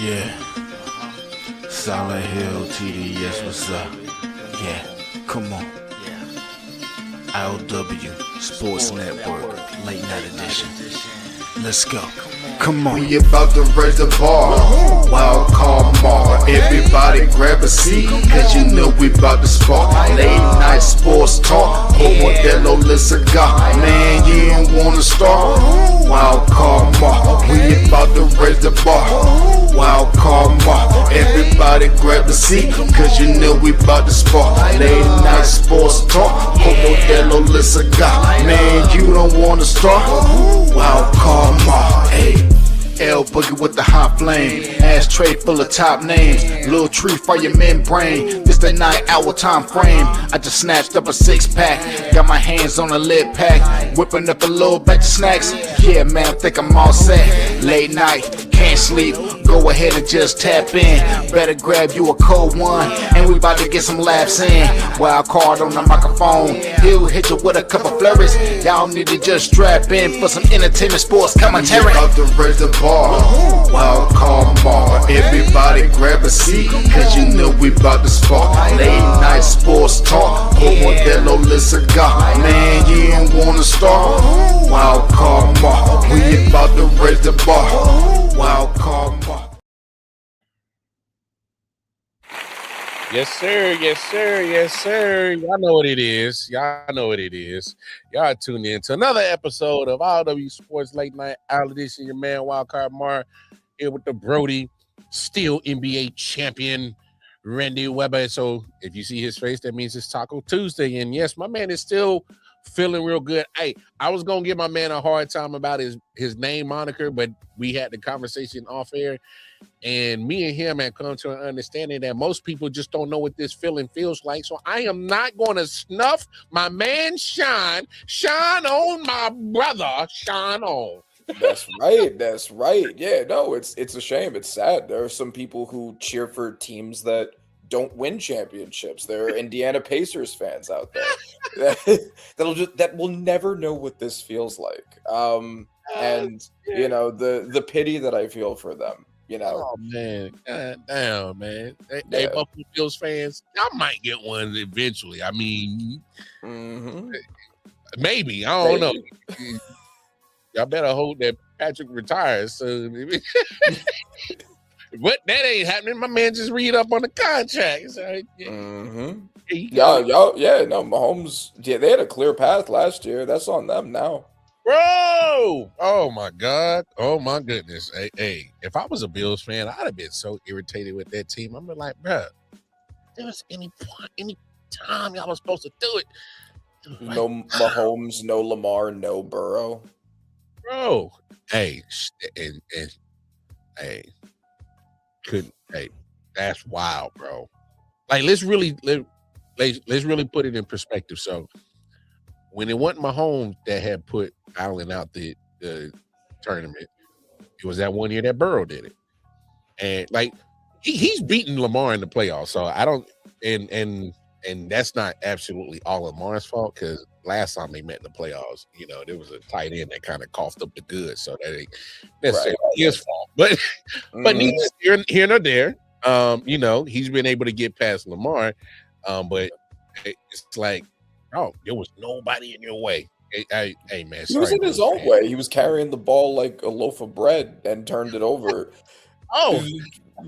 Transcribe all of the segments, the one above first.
Yeah, Solid Hill TD, yes, what's up? Yeah, come on. I.O.W. Sports Network, late night edition. Let's go. Come on. We about to raise the bar. Wild card mar. Everybody grab a seat, cause you know we about to spark. Late night sports talk. Modelo Le Cigar. Man, you don't wanna start. Wild card mar. We about to raise the bar. Wild card mar. Everybody grab a seat, cause you know we about to spark. Late night sports talk. Modelo Le Cigar. Man, you don't wanna start. Wild card mar. Hey. L Boogie with the hot flame, ashtray full of top names, little tree for your membrane. This the 9 hour time frame. I just snatched up a 6-pack, got my hands on a lid pack, whipping up a little batch of snacks. Yeah, man, I think I'm all set. Late night, can't sleep, go ahead and just tap in. Better grab you a cold one, and we about to get some laughs in. Wild card on the microphone, he'll hit you with a couple flurries. Y'all need to just strap in for some entertainment sports commentary. We about to raise the bar. Wild card bar. Everybody grab a seat, cause you know we about to spark. Late night sports talk. Modelo Le Cigar. Man, you don't wanna start. Wild card bar. We about to raise the bar. Wild card bar. Yes, sir. Yes, sir. Yes, sir. Y'all know what it is. Y'all know what it is. Y'all tuned in to another episode of I.O.W. Sports Late Night Out Edition. Your man, Wildcard Mar, here with the Brody, still NBA champion, Randy Weber. So if you see his face, that means it's Taco Tuesday. And yes, my man is still feeling real good. Hey, I was going to give my man a hard time about his name moniker, but we had the conversation off air. And me and him have come to an understanding that most people just don't know what this feeling feels like. So I am not going to snuff my man Sean on my brother Sean on. That's right. That's right. Yeah, no, it's a shame. It's sad. There are some people who cheer for teams that don't win championships. There are Indiana Pacers fans out there that will never know what this feels like. And you know the pity that I feel for them. You know, oh man, God damn, man. Hey, Buffalo Bills fans, y'all might get one eventually. I mean, maybe, I don't know. Y'all better hope that Patrick retires soon. But that ain't happening. My man just read up on the contract. So, Mahomes. Yeah, they had a clear path last year. That's on them now. Bro, oh my God, oh my goodness. Hey, if I was a Bills fan, I'd have been so irritated with that team. I'm like, bro, there was any time y'all was supposed to do it. No Mahomes, no Lamar, no Burrow. Bro, hey, that's wild, bro. Like, let's really put it in perspective. So, when it wasn't Mahomes that had put Allen out the tournament, it was that one year that Burrow did it, and like he's beaten Lamar in the playoffs. So I don't, and that's not absolutely all Lamar's fault, because last time they met in the playoffs, you know, there was a tight end that kind of coughed up the goods, so that ain't necessarily his fault. But neither here nor there. You know, he's been able to get past Lamar, but it's like, oh, there was nobody in your way. Hey man, he was in his own way. He was carrying the ball like a loaf of bread and turned it over. Oh,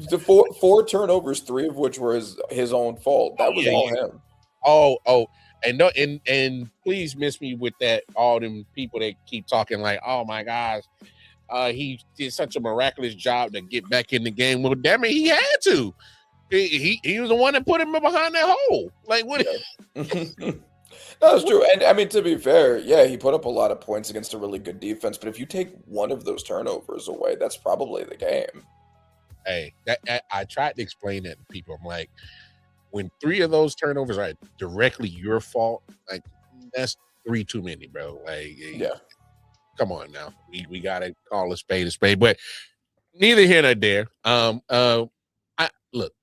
the four turnovers, 3 of which were his own fault. That was all him. Oh, and please miss me with that. All them people that keep talking like, oh my gosh, he did such a miraculous job to get back in the game. Well, damn it, he had to. He was the one that put him behind that hole. Like what? Yeah. That's true. And I mean, to be fair, yeah, he put up a lot of points against a really good defense. But if you take one of those turnovers away, that's probably the game. Hey, I tried to explain that to people. I'm like, when 3 of those turnovers are directly your fault, like that's 3 too many, bro. Like, yeah, come on now. We gotta call a spade a spade. But neither here nor there. Look.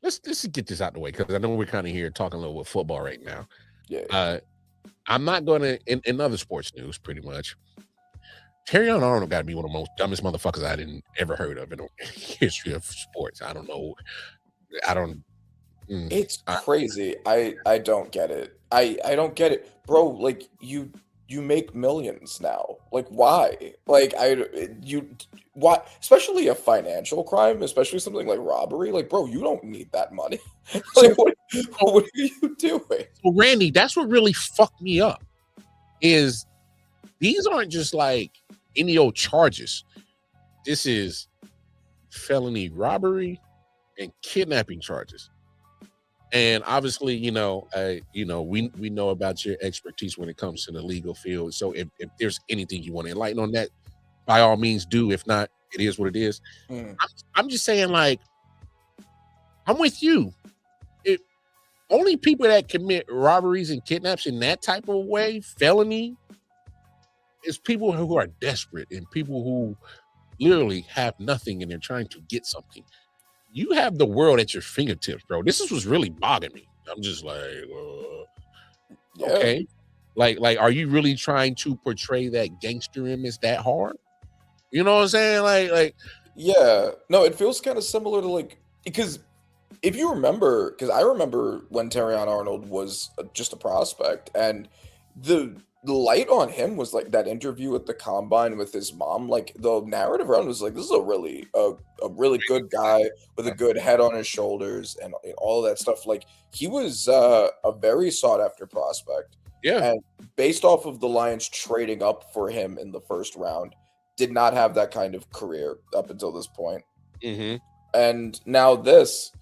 Let's get this out the way, because I know we're kind of here talking a little with football right now. Yeah. I'm not going to, in other sports news, pretty much, Terrion Arnold got to be one of the most dumbest motherfuckers I didn't ever heard of in the history of sports. I don't know. I don't. It's crazy. I don't get it. I don't get it, bro. Like you make millions now. Like why? Like why? Especially a financial crime, especially something like robbery. Like bro, you don't need that money. Like what are you doing? So Randy, that's what really fucked me up. Is these aren't just like any old charges. This is felony robbery and kidnapping charges. And obviously, we know about your expertise when it comes to the legal field. So if there's anything you want to enlighten on that, by all means do. If not, it is what it is. I'm just saying, like, I'm with you. Only people that commit robberies and kidnaps in that type of way, felony, is people who are desperate and people who literally have nothing and they're trying to get something. You have the world at your fingertips, bro. This is what's really bothering me. I'm just like, okay. Like, are you really trying to portray that gangsterism is that hard? You know what I'm saying? Like, yeah. No, it feels kind of similar to like, because if you remember, because I remember when Terrion Arnold was just a prospect, and the light on him was like that interview at the combine with his mom. Like the narrative around was like, this is a really good guy with a good head on his shoulders and all of that stuff. Like he was a very sought after prospect. Yeah. And based off of the Lions trading up for him in the first round, did not have that kind of career up until this point. Mm-hmm. And now this,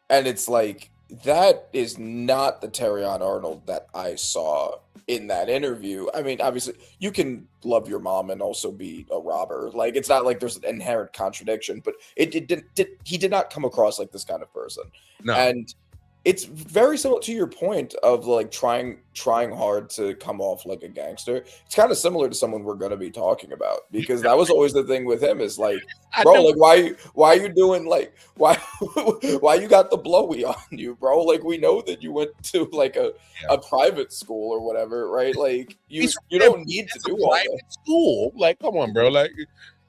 and it's like, that is not the Terrion Arnold that I saw in that interview. I mean, obviously, you can love your mom and also be a robber. Like, it's not like there's an inherent contradiction, but he did not come across like this kind of person. No. And it's very similar to your point of like trying hard to come off like a gangster. It's kind of similar to someone we're going to be talking about, because that was always the thing with him is like, bro, like why are you doing like why you got the blowy on you, bro? Like we know that you went to like a private school or whatever, right? Like you don't need to do all that. School, like come on, bro. Like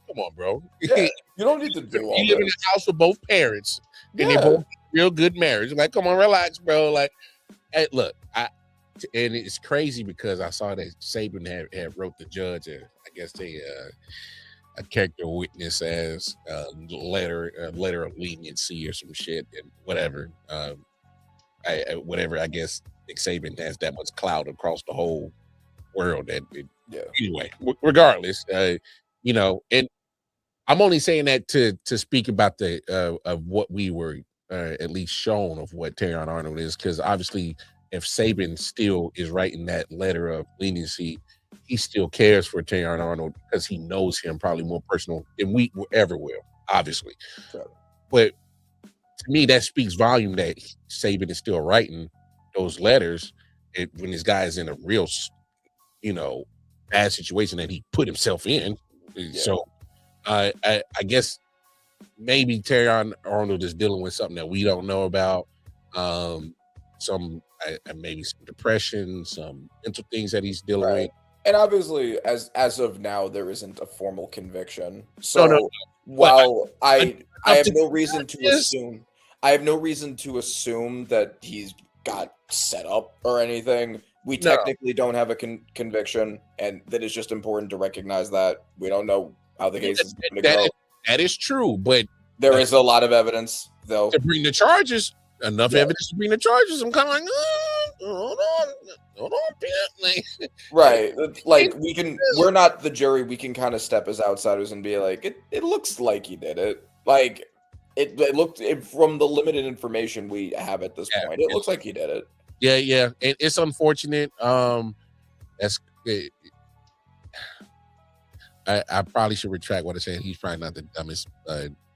come on, bro. Yeah, you don't need to do all that. You live in a house with both parents, and they both real good marriage. Like, come on, relax, bro. Like, hey, look, and it's crazy because I saw that Saban had wrote the judge, I guess they a character witness as letter of leniency or some shit and whatever. Whatever. I guess Nick Saban has that much clout across the whole world. Anyway, regardless, and I'm only saying that to speak about the of what we were. At least shown of what Terrion Arnold is, because obviously if Saban still is writing that letter of leniency, he still cares for Terrion Arnold because he knows him probably more personal than we ever will, obviously. Sure. But to me, that speaks volume that Saban is still writing those letters when this guy is in a real, bad situation that he put himself in. Yeah. So I guess maybe Terrion Arnold is dealing with something that we don't know about. Maybe some depression, some mental things that he's dealing with. And obviously, as of now, there isn't a formal conviction. So while I have no reason to assume, that he's got set up or anything. We technically don't have a conviction, and that is just important to recognize that we don't know how the case is going to go. That is true, but there is a lot of evidence, though, to bring the charges. Enough evidence to bring the charges. I'm kind of like, hold on, right? Like we're not the jury. We can kind of step as outsiders and be like, it looks like he did it. Like it looked from the limited information we have at this point, it looks like he did it. Yeah. It's unfortunate. That's. I probably should retract what I said. He's probably not the dumbest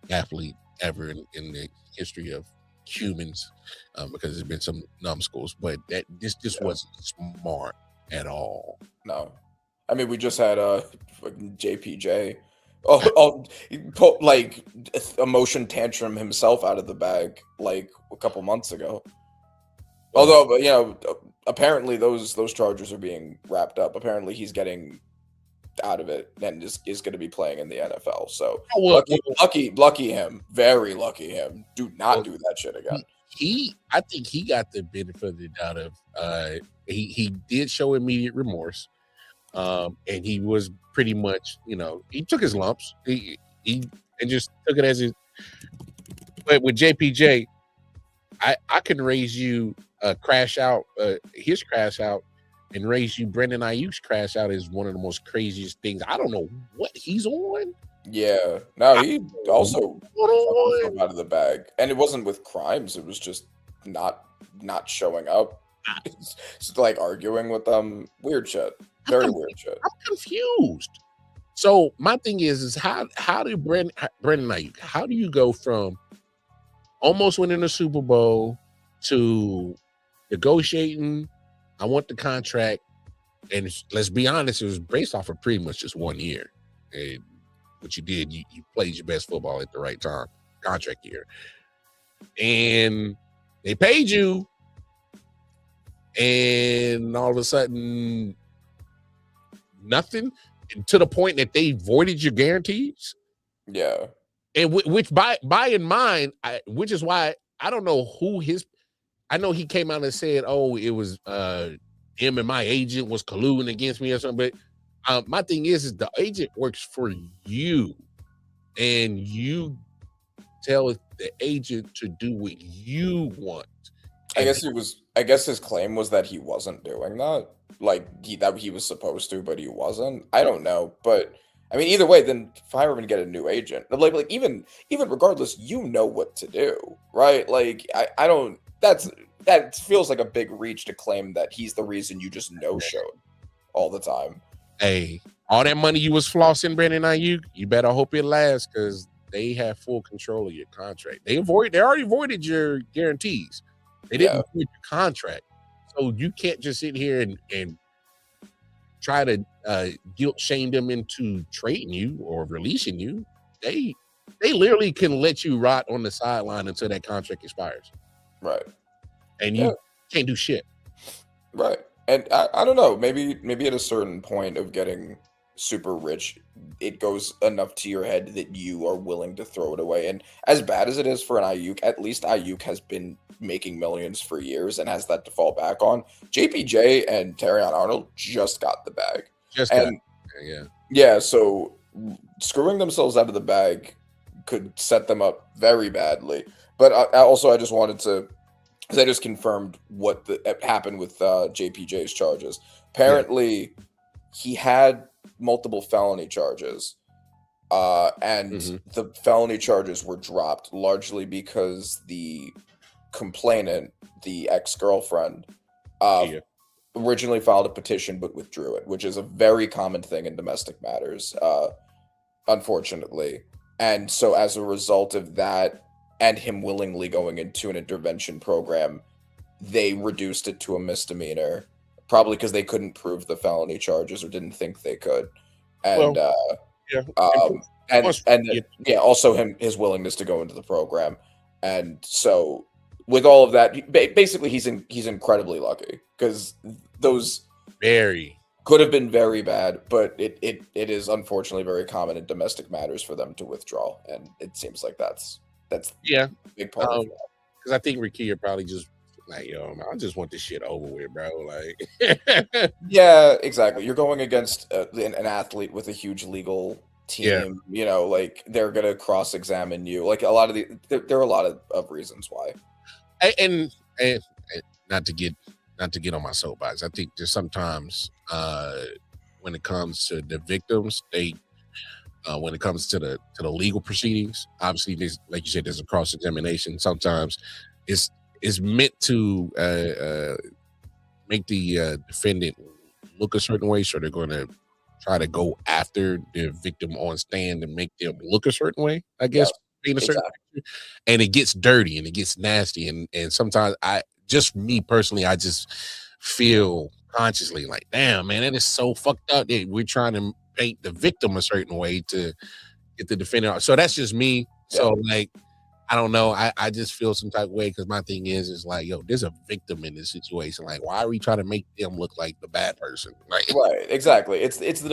athlete ever in the history of humans, because there's been some numbskulls, but this wasn't smart at all. No, I mean we just had JPJ, like emotion tantrum himself out of the bag like a couple months ago. Although apparently those charges are being wrapped up. Apparently he's getting out of it and is going to be playing in the NFL. So Oh, lucky him, very lucky him. Do not do that shit again. I think he got the benefit of the doubt of he did show immediate remorse, and he was pretty much, he took his lumps, he and just took it as it. But with JPJ, I can raise you crash out, his crash out, and raise you Brandon Ayuk's crash out is one of the most craziest things. I don't know what he's on. Yeah, no, he also out of the bag, and it wasn't with crimes. It was just not showing up. It's like arguing with them. Weird shit. Very weird shit. I'm confused. So my thing is how do Brandon Ayuk? How do you go from almost winning a Super Bowl to negotiating? I want the contract, and let's be honest, it was based off of pretty much just 1 year. And what you did, you played your best football at the right time, contract year, and they paid you, and all of a sudden, nothing, to the point that they voided your guarantees. Yeah, and which by in mind, which is why I don't know who his. I know he came out and said, "Oh, it was him and my agent was colluding against me or something." But my thing is the agent works for you, and you tell the agent to do what you want. I guess his claim was that he wasn't doing that, like that he was supposed to, but he wasn't. I don't know, but I mean, either way, then fire him and get a new agent. Like even regardless, you know what to do, right? Like I don't. That feels like a big reach to claim that he's the reason you just no-showed all the time. Hey, all that money you was flossing, Brandon Ayuk, you better hope it lasts, because they have full control of your contract. They already voided your guarantees. They didn't void your contract. So you can't just sit here and try to guilt shame them into trading you or releasing you. They literally can let you rot on the sideline until that contract expires. Right. And you can't do shit. Right. And I don't know, maybe at a certain point of getting super rich, it goes enough to your head that you are willing to throw it away. And as bad as it is for an Ayuk, at least Ayuk has been making millions for years and has that to fall back on. JPJ and Terrion Arnold just got the bag. Yeah, so screwing themselves out of the bag could set them up very badly. But I just wanted to, because I just confirmed what happened with JPJ's charges. Apparently, he had multiple felony charges, and the felony charges were dropped largely because the complainant, the ex-girlfriend, originally filed a petition but withdrew it, which is a very common thing in domestic matters, unfortunately. And so as a result of that, and him willingly going into an intervention program, they reduced it to a misdemeanor, probably because they couldn't prove the felony charges or didn't think they could. And also his willingness to go into the program. And so with all of that, basically he's incredibly lucky, because those could have been very bad, but it is unfortunately very common in domestic matters for them to withdraw, and it seems like that's a big part of that. Because I think Ricky probably just like, yo, man, I just want this shit over with, bro. Like, yeah, exactly. You're going against an athlete with a huge legal team. You know, like they're gonna cross-examine you. Like a lot of there are a lot of reasons why. And not to get on my soapbox, I think there's sometimes when it comes to the victims, when it comes to the legal proceedings, obviously there's, like you said, there's a cross-examination. Sometimes it's meant to make the defendant look a certain way, so they're going to try to go after the victim on stand and make them look a certain way, I guess. In a certain and it gets dirty and it gets nasty, and sometimes me personally, I just feel consciously like, damn, man, that is so fucked up that we're trying to paint the victim a certain way to get the defendant out. So that's just me. So like, I don't know. I just feel some type of way because my thing is like, yo, there's a victim in this situation. Like, why are we trying to make them look like the bad person? Like, Right, exactly. It's the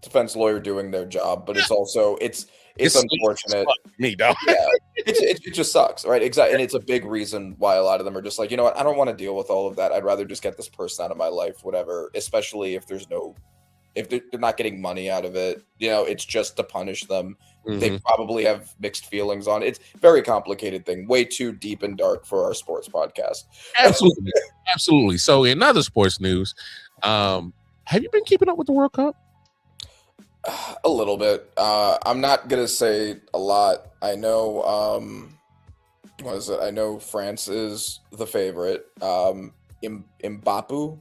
defense lawyer doing their job, but it's also it's unfortunate. Me, dog. Yeah, it just sucks, right? Exactly, and it's a big reason why a lot of them are just like, you know what, I don't want to deal with all of that. I'd rather just get this person out of my life, whatever. Especially if they're not getting money out of it, you know, it's just to punish them. They probably have mixed feelings on it. It's a very complicated thing, way too deep and dark for our sports podcast. Absolutely, absolutely. So, in other sports news, have you been keeping up with the World Cup? A little bit. I'm not gonna say a lot. I know. What is it? I know France is the favorite. Mbappe.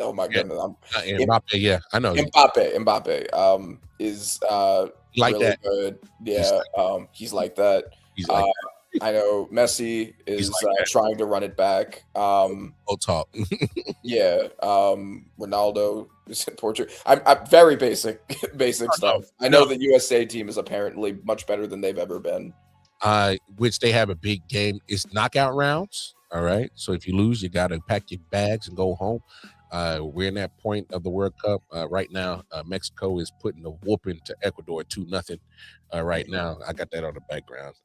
Oh my goodness. Mbappe, yeah, I know. Mbappe. Is Like really that. good. Yeah. He's like that. He's like I know Messi is like that. trying to run it back. no talk. Yeah. Ronaldo is in Portugal. I'm very basic stuff. I know the USA team is apparently much better than they've ever been. Which they have a big game. It's knockout rounds. All right. So if you lose, you got to pack your bags and go home. We're in that point of the World Cup right now. Mexico is putting a whooping to Ecuador 2-0 right now. I got that on the background.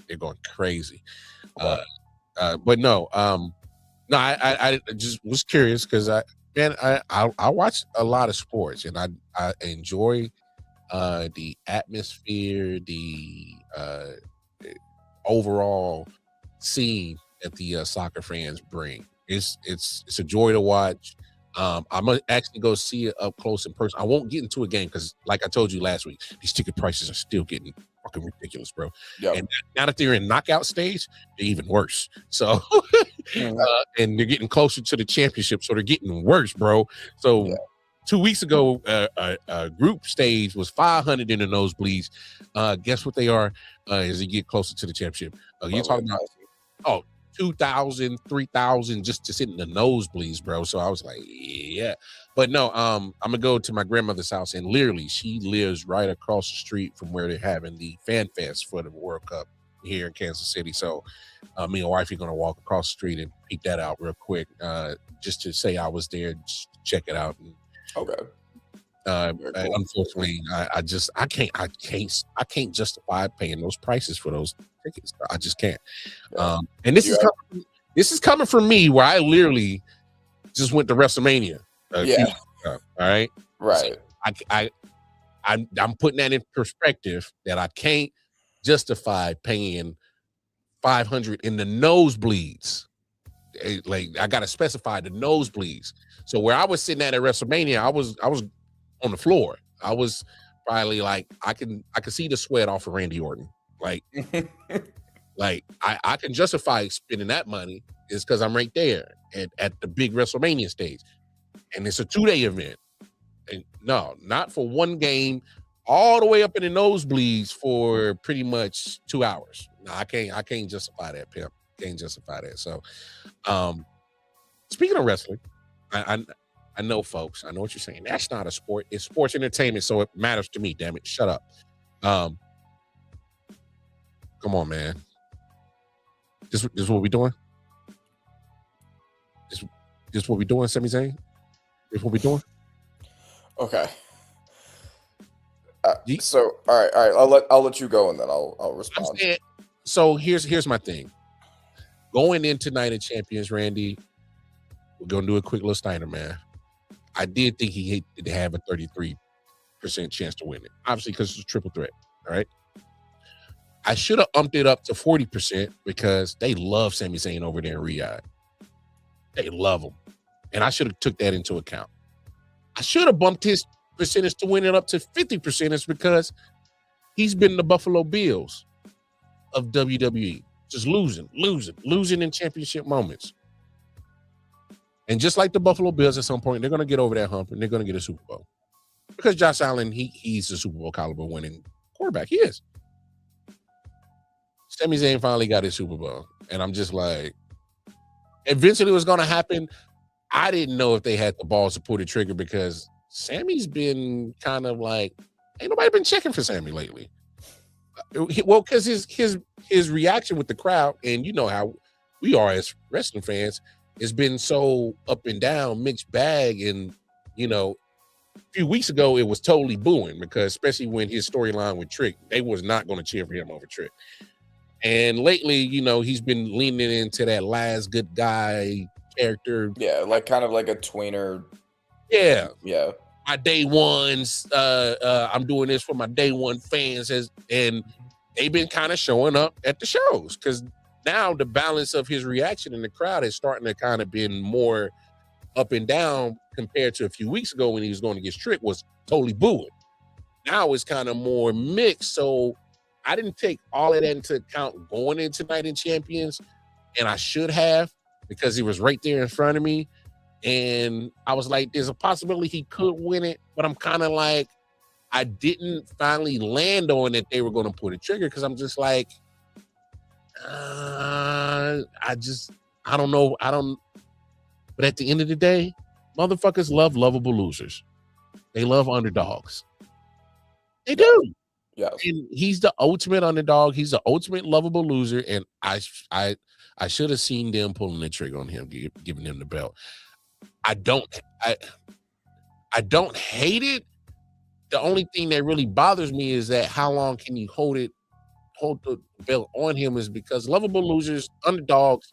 They're going crazy. But no, I just was curious because I watch a lot of sports and I enjoy the atmosphere, the overall scene that the soccer fans bring. It's a joy to watch. I'm gonna actually go see it up close in person. I won't get into a game because, like I told you last week, these ticket prices are still getting fucking ridiculous, bro. Yep. And now that they're in knockout stage, they're even worse. So, and they're getting closer to the championship, so they're getting worse, bro. So, 2 weeks ago, group stage was 500 in the nosebleeds. Guess what they are as they get closer to the championship? You're talking about 2,000, 3,000 just to sit in the nosebleeds, bro. So I was like, yeah. But no, I'm gonna go to my grandmother's house, and literally, she lives right across the street from where they're having the fan fest for the World Cup here in Kansas City. So me and wife are gonna walk across the street and peek that out real quick, just to say I was there, just check it out. And, okay. Cool. Unfortunately, I can't justify paying those prices for those tickets. I just can't. And this is coming from me, where I literally just went to WrestleMania. All right, right. So I'm putting that in perspective that I can't justify paying $500 in the nosebleeds. Like I gotta specify the nosebleeds. So where I was sitting at WrestleMania, I was on the floor. I was probably like I can see the sweat off of Randy Orton. Like, like I can justify spending that money is because I'm right there at the big WrestleMania stage, and it's a 2-day event. And no, not for one game, all the way up in the nosebleeds for pretty much 2 hours. No, I can't justify that, pimp. Can't justify that. So, speaking of wrestling, I know, folks. I know what you're saying. That's not a sport. It's sports entertainment, so it matters to me. Damn it! Shut up. Come on, man. This what we doing? This what we doing, Sami Zayn? This what we doing? Okay. So, all right. I'll let you go, and then I'll respond. So here's my thing. Going into Night of Champions, Randy, we're gonna do a quick little Steiner, man. I did think he had to have a 33% chance to win it, obviously because it's a triple threat. All right. I should have umped it up to 40% because they love Sami Zayn over there in Riyadh. They love him, and I should have took that into account. I should have bumped his percentage to win it up to 50%. It's because he's been the Buffalo Bills of WWE, just losing in championship moments. And just like the Buffalo Bills, at some point, they're going to get over that hump and they're going to get a Super Bowl. Because Josh Allen, he's a Super Bowl caliber winning quarterback. He is. Sami Zayn finally got his Super Bowl. And I'm just like, eventually it was going to happen. I didn't know if they had the balls to pull the trigger because Sammy's been kind of like, ain't nobody been checking for Sammy lately. Well, because his his reaction with the crowd, and you know how we are as wrestling fans, it's been so up and down, mixed bag. And you know, a few weeks ago it was totally booing because, especially when his storyline with Trick, they was not going to cheer for him over Trick. And lately, you know, he's been leaning into that last good guy character. Yeah, like kind of like a tweener. Yeah. Yeah. My day ones, I'm doing this for my day one fans, and they've been kind of showing up at the shows because now the balance of his reaction in the crowd is starting to kind of been more up and down compared to a few weeks ago when he was going against Trick was totally booing. Now it's kind of more mixed. So I didn't take all of that into account going into Night in Champions, and I should have because he was right there in front of me. And I was like, there's a possibility he could win it, but I'm kind of like, I didn't finally land on that they were going to pull the trigger because I'm just like, I don't know. But at the end of the day, motherfuckers love lovable losers. They love underdogs. They do. Yeah. And he's the ultimate underdog. He's the ultimate lovable loser. And I should have seen them pulling the trigger on him, giving him the belt. I don't hate it. The only thing that really bothers me is that how long can you hold the belt on him is because lovable losers, underdogs,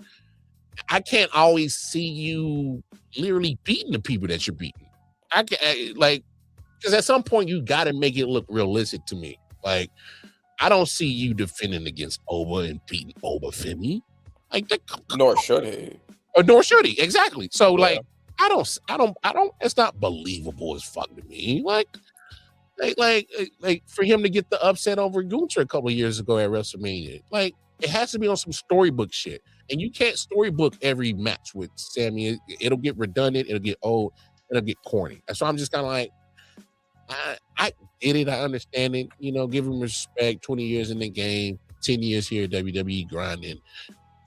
I can't always see you literally beating the people that you're beating. Because at some point you got to make it look realistic to me. Like, I don't see you defending against Oba and beating Oba Femi. Like that, nor should he. Or nor should he, exactly. So like, I don't. It's not believable as fuck to me. Like for him to get the upset over Gunther a couple of years ago at WrestleMania, like it has to be on some storybook shit. And you can't storybook every match with Sammy. It'll get redundant. It'll get old. It'll get corny. So I'm just kind of like, I get it. I understand it. You know, give him respect. 20 years in the game, 10 years here at WWE grinding.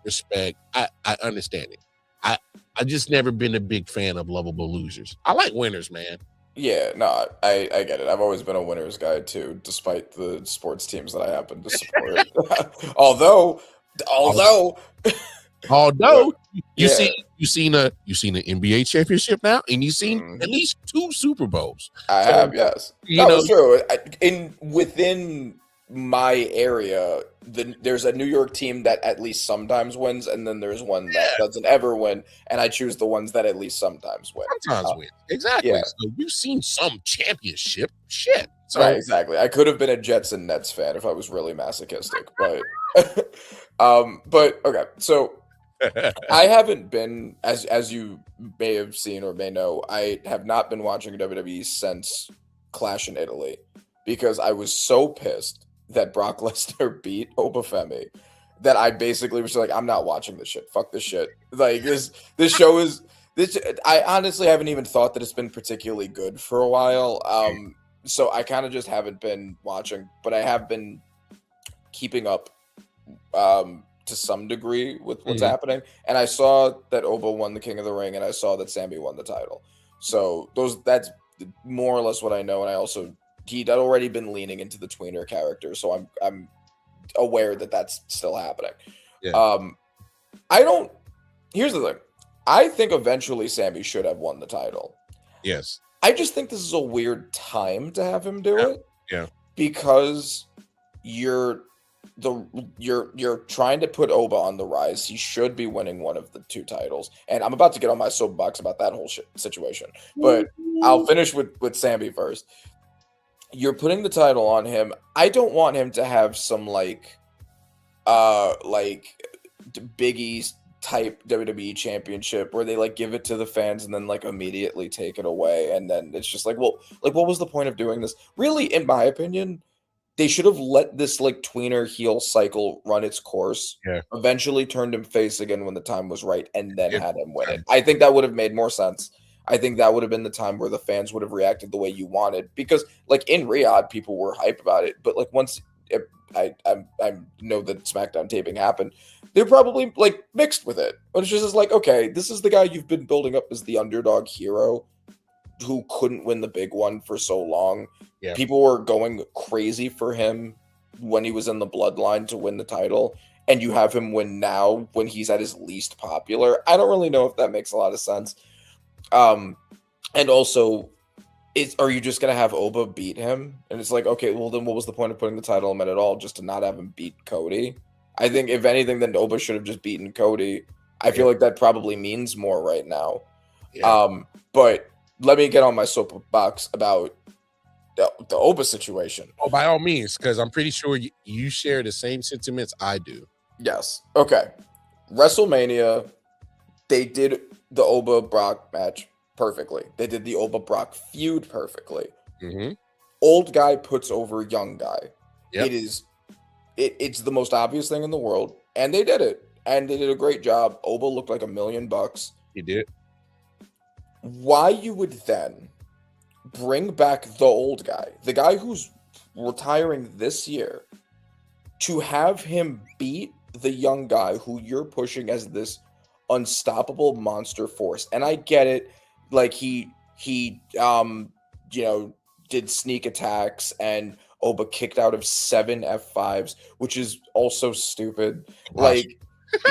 Respect. I understand it. I just never been a big fan of lovable losers. I like winners, man. Yeah, no, I get it. I've always been a winners guy too, despite the sports teams that I happen to support. although you seen an NBA championship now, and you've seen at least 2 Super Bowls. I have, yes. That's true. Within my area, there's a New York team that at least sometimes wins, and then there's one that doesn't ever win, and I choose the ones that at least sometimes win. Win. Exactly. Yeah. So you've seen some championship shit. So, right, exactly. I could have been a Jets and Nets fan if I was really masochistic, but but okay. So I haven't been, as you may have seen or may know, I have not been watching WWE since Clash in Italy because I was so pissed that Brock Lesnar beat Oba Femi that I basically was like, I'm not watching this shit. Fuck this shit. Like this show is this. I honestly haven't even thought that it's been particularly good for a while. So I kind of just haven't been watching, but I have been keeping up to some degree with what's happening. And I saw that Oba won the King of the Ring, and I saw that Sammy won the title. So that's more or less what I know. And I also he'd already been leaning into the tweener character, so I'm aware that that's still happening. Yeah. Here's the thing. I think eventually Sammy should have won the title. Yes. I just think this is a weird time to have him do it. Yeah. Because you're trying to put Oba on the rise. He should be winning one of the 2 titles. And I'm about to get on my soapbox about that whole situation. But I'll finish with Sammy first. You're putting the title on him. I don't want him to have some like Big East type WWE championship where they like give it to the fans and then like immediately take it away. And then it's just like, well, like what was the point of doing this? Really, in my opinion, they should have let this like tweener heel cycle run its course. Yeah. Eventually turned him face again when the time was right and then had him win it. I think that would have made more sense. I think that would have been the time where the fans would have reacted the way you wanted, because like in Riyadh, people were hype about it. But like once I know that SmackDown taping happened, they're probably like mixed with it. But it's just like, okay, this is the guy you've been building up as the underdog hero who couldn't win the big one for so long. Yeah. People were going crazy for him when he was in the bloodline to win the title, and you have him win now when he's at his least popular. I don't really know if that makes a lot of sense. And also, are you just gonna have Oba beat him? And it's like, okay, well then what was the point of putting the title on him at all, just to not have him beat Cody? I think if anything, then Oba should have just beaten Cody. I feel like that probably means more right now. Yeah. But let me get on my soapbox about the Oba situation. Oh, by all means, because I'm pretty sure you share the same sentiments I do. Yes. Okay. WrestleMania, they did the Oba Brock match perfectly. They did the Oba Brock feud perfectly. Mm-hmm. Old guy puts over young guy. Yep. It's the most obvious thing in the world, and they did it. And they did a great job. Oba looked like $1 million. He did. Why you would then bring back the old guy, the guy who's retiring this year, to have him beat the young guy who you're pushing as this unstoppable monster force? And I get it, like he did sneak attacks, and Oba kicked out of 7 F5s, which is also stupid. Like,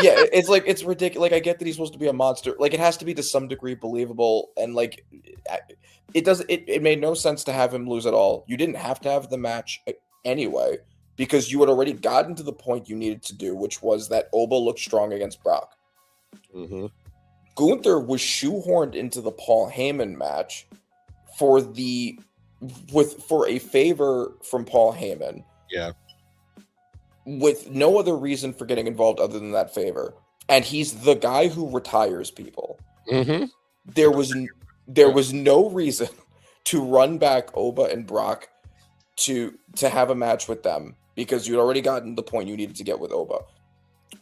yeah, it's ridiculous. Like, I get that he's supposed to be a monster. Like, it has to be to some degree believable, and like it made no sense to have him lose at all. You didn't have to have the match anyway, because you had already gotten to the point you needed to do, which was that Oba looked strong against Brock. Mm-hmm. Gunther was shoehorned into the Paul Heyman match for a favor from Paul Heyman. Yeah. With no other reason for getting involved other than that favor. And he's the guy who retires people. Mm-hmm. There was no reason to run back Oba and Brock to have a match with them, because you'd already gotten the point you needed to get with Oba.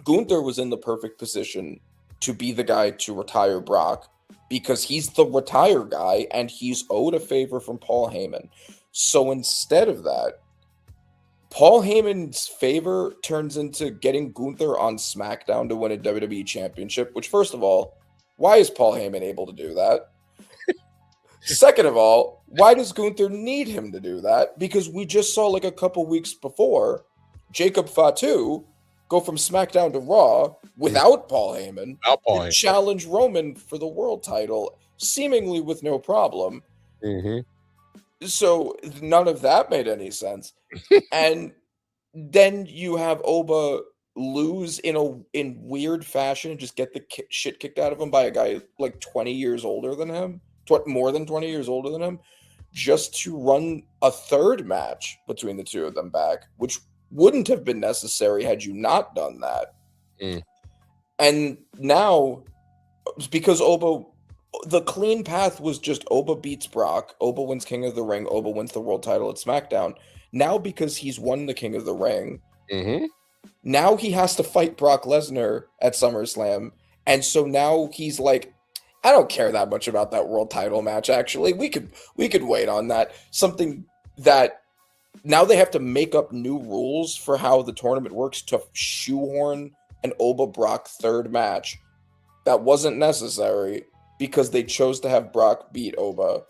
Gunther was in the perfect position to be the guy to retire Brock, because he's the retire guy and he's owed a favor from Paul Heyman. So instead of that, Paul Heyman's favor turns into getting Gunther on SmackDown to win a WWE Championship, which, first of all, why is Paul Heyman able to do that? Second of all, why does Gunther need him to do that? Because we just saw, like a couple weeks before, Jacob Fatu go from SmackDown to Raw without Paul Heyman and challenge Roman for the world title, seemingly with no problem. Mm-hmm. So none of that made any sense. And then you have Oba lose in weird fashion and just get the shit kicked out of him by a guy like 20 years older than him, more than 20 years older than him, just to run a third match between the two of them back, which wouldn't have been necessary had you not done that. And now, because Oba, the clean path was just Oba beats Brock, Oba wins King of the Ring, Oba wins the world title at SmackDown. Now, because he's won the King of the Ring, now he has to fight Brock Lesnar at SummerSlam. And so now he's like, I don't care that much about that world title match, actually. We could wait on that. Something that now they have to make up new rules for how the tournament works to shoehorn an Oba Brock third match that wasn't necessary, because they chose to have Brock beat Oba.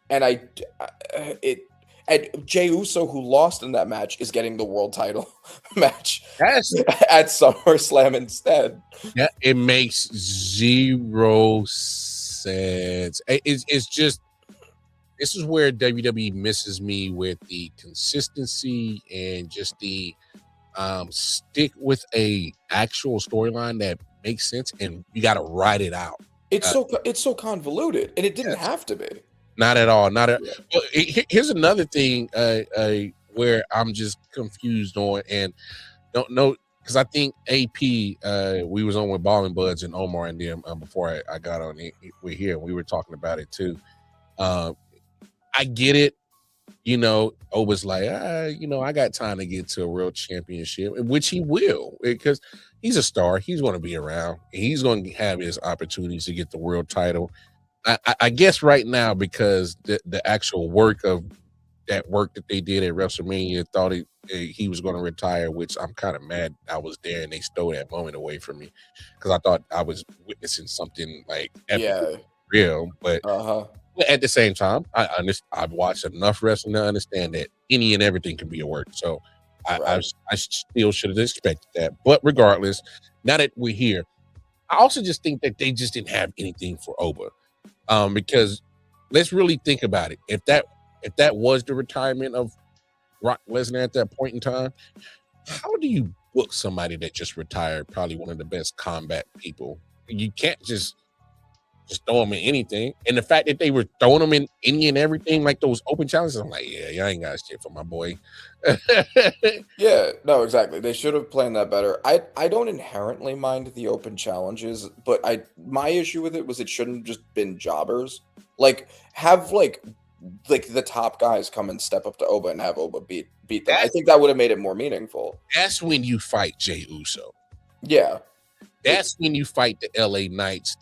And Jey Uso, who lost in that match, is getting the world title match at SummerSlam instead. Yeah, it makes zero sense. It's just, this is where WWE misses me with the consistency and just the stick with a actual storyline that makes sense, and you got to write it out. It's so convoluted, and it didn't have to be. Not at all. Well, here's another thing where I'm just confused on, and don't know, because I think AP, we was on with Ballin' Buds and Omar and them before I got on. We're here. We were talking about it too. I get it. Oba's like, I got time to get to a world championship, which he will, because he's a star. He's going to be around. He's going to have his opportunities to get the world title. I guess right now, because the actual work that they did at WrestleMania, thought he was going to retire, which I'm kind of mad I was there and they stole that moment away from me, because I thought I was witnessing something like epic, real. But at the same time, I've watched enough wrestling to understand that any and everything can be a work. So I still should have expected that. But regardless, now that we're here, I also just think that they just didn't have anything for Oba. Because let's really think about it. If that was the retirement of Brock Lesnar at that point in time, how do you book somebody that just retired, probably one of the best combat people? You can't just throw them in anything. And the fact that they were throwing them in any and everything, like those open challenges, I'm like, yeah, y'all ain't got shit for my boy. Yeah, no, exactly. They should have planned that better. I don't inherently mind the open challenges, but my issue with it was it shouldn't have just been jobbers. Like have like the top guys come and step up to Oba and have Oba beat them. I think that would have made it more meaningful. That's when you fight Jey Uso. Yeah. That's when you fight the LA Knights,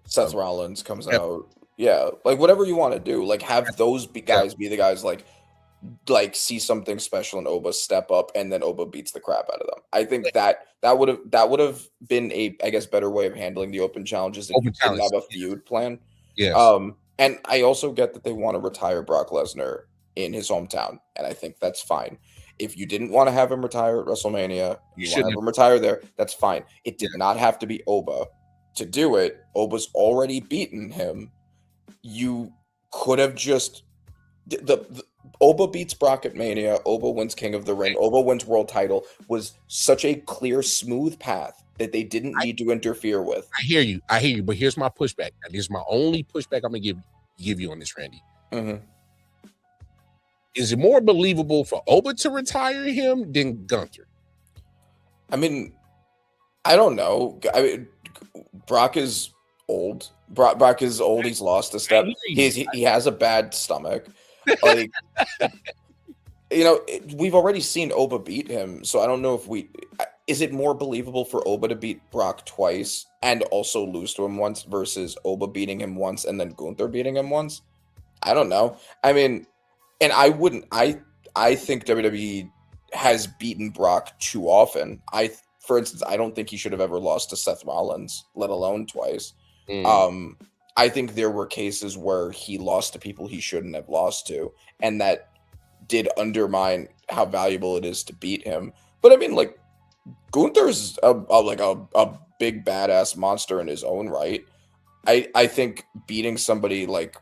Seth Rollins comes out. Yeah, like whatever you want to do, like have those guys be the guys like see something special and Oba step up and then Oba beats the crap out of them. I think that would have been a better way of handling the open challenges if you didn't have a feud plan. Yes. And I also get that they want to retire Brock Lesnar in his hometown, and I think that's fine. If you didn't want to have him retire at WrestleMania, you want to have him retire there, that's fine. It did not have to be Oba to do it. Oba's already beaten him. You could have just the Oba beats Brock at Mania. Oba wins King of the Ring. Oba wins world title. Was such a clear, smooth path that they didn't need to interfere with. I hear you, but here's my pushback. And here's my only pushback I'm gonna give you on this, Randy. Mm-hmm. Is it more believable for Oba to retire him than Gunther? I mean, I don't know. I mean, Brock is old. Brock is old. He's lost a step. He has a bad stomach. Like, we've already seen Oba beat him, so I don't know if is it more believable for Oba to beat Brock twice and also lose to him once versus Oba beating him once and then Gunther beating him once? I don't know. I mean, and I think WWE has beaten Brock too often. For instance, I don't think he should have ever lost to Seth Rollins, let alone twice. I think there were cases where he lost to people he shouldn't have lost to, and that did undermine how valuable it is to beat him. But I mean, like, Gunther's a big badass monster in his own right. I think beating somebody like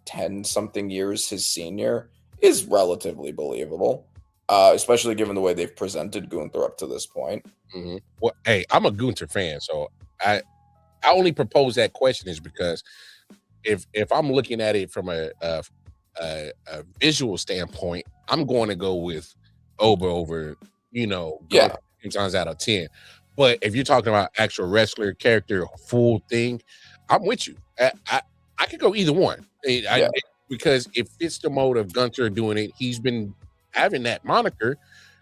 10 something years his senior is relatively believable, especially given the way they've presented Gunther up to this point. Mm-hmm. Well, hey, I'm a Gunther fan, so I only propose that question is because if I'm looking at it from a visual standpoint, I'm going to go with Oba over, Gunther 10 times out of 10. But if you're talking about actual wrestler character, full thing, I'm with you. I could go either one. Because it fits the mode of Gunther doing it. He's been having that moniker.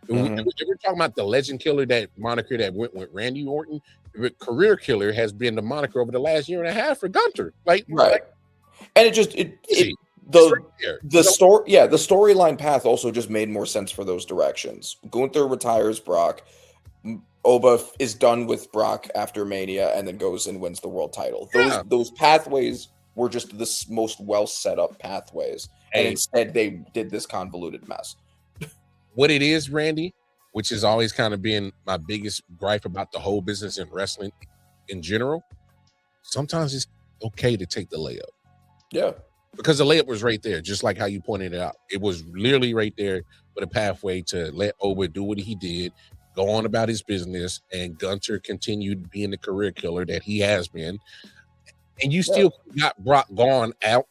Mm-hmm. If we're talking about the legend killer, that moniker that went with Randy Orton, the career killer has been the moniker over the last year and a half for Gunther. And the storyline path also just made more sense for those directions. Gunther retires Brock. Oba is done with Brock after Mania and then goes and wins the world title. Those pathways were just the most well set up pathways, and instead they did this convoluted mess. What it is, Randy, which has always kind of been my biggest gripe about the whole business in wrestling in general, sometimes it's okay to take the layup. Yeah. Because the layup was right there, just like how you pointed it out. It was literally right there with a pathway to let Oba do what he did, go on about his business, and Gunther continued being the career killer that he has been. And you still got Brock gone out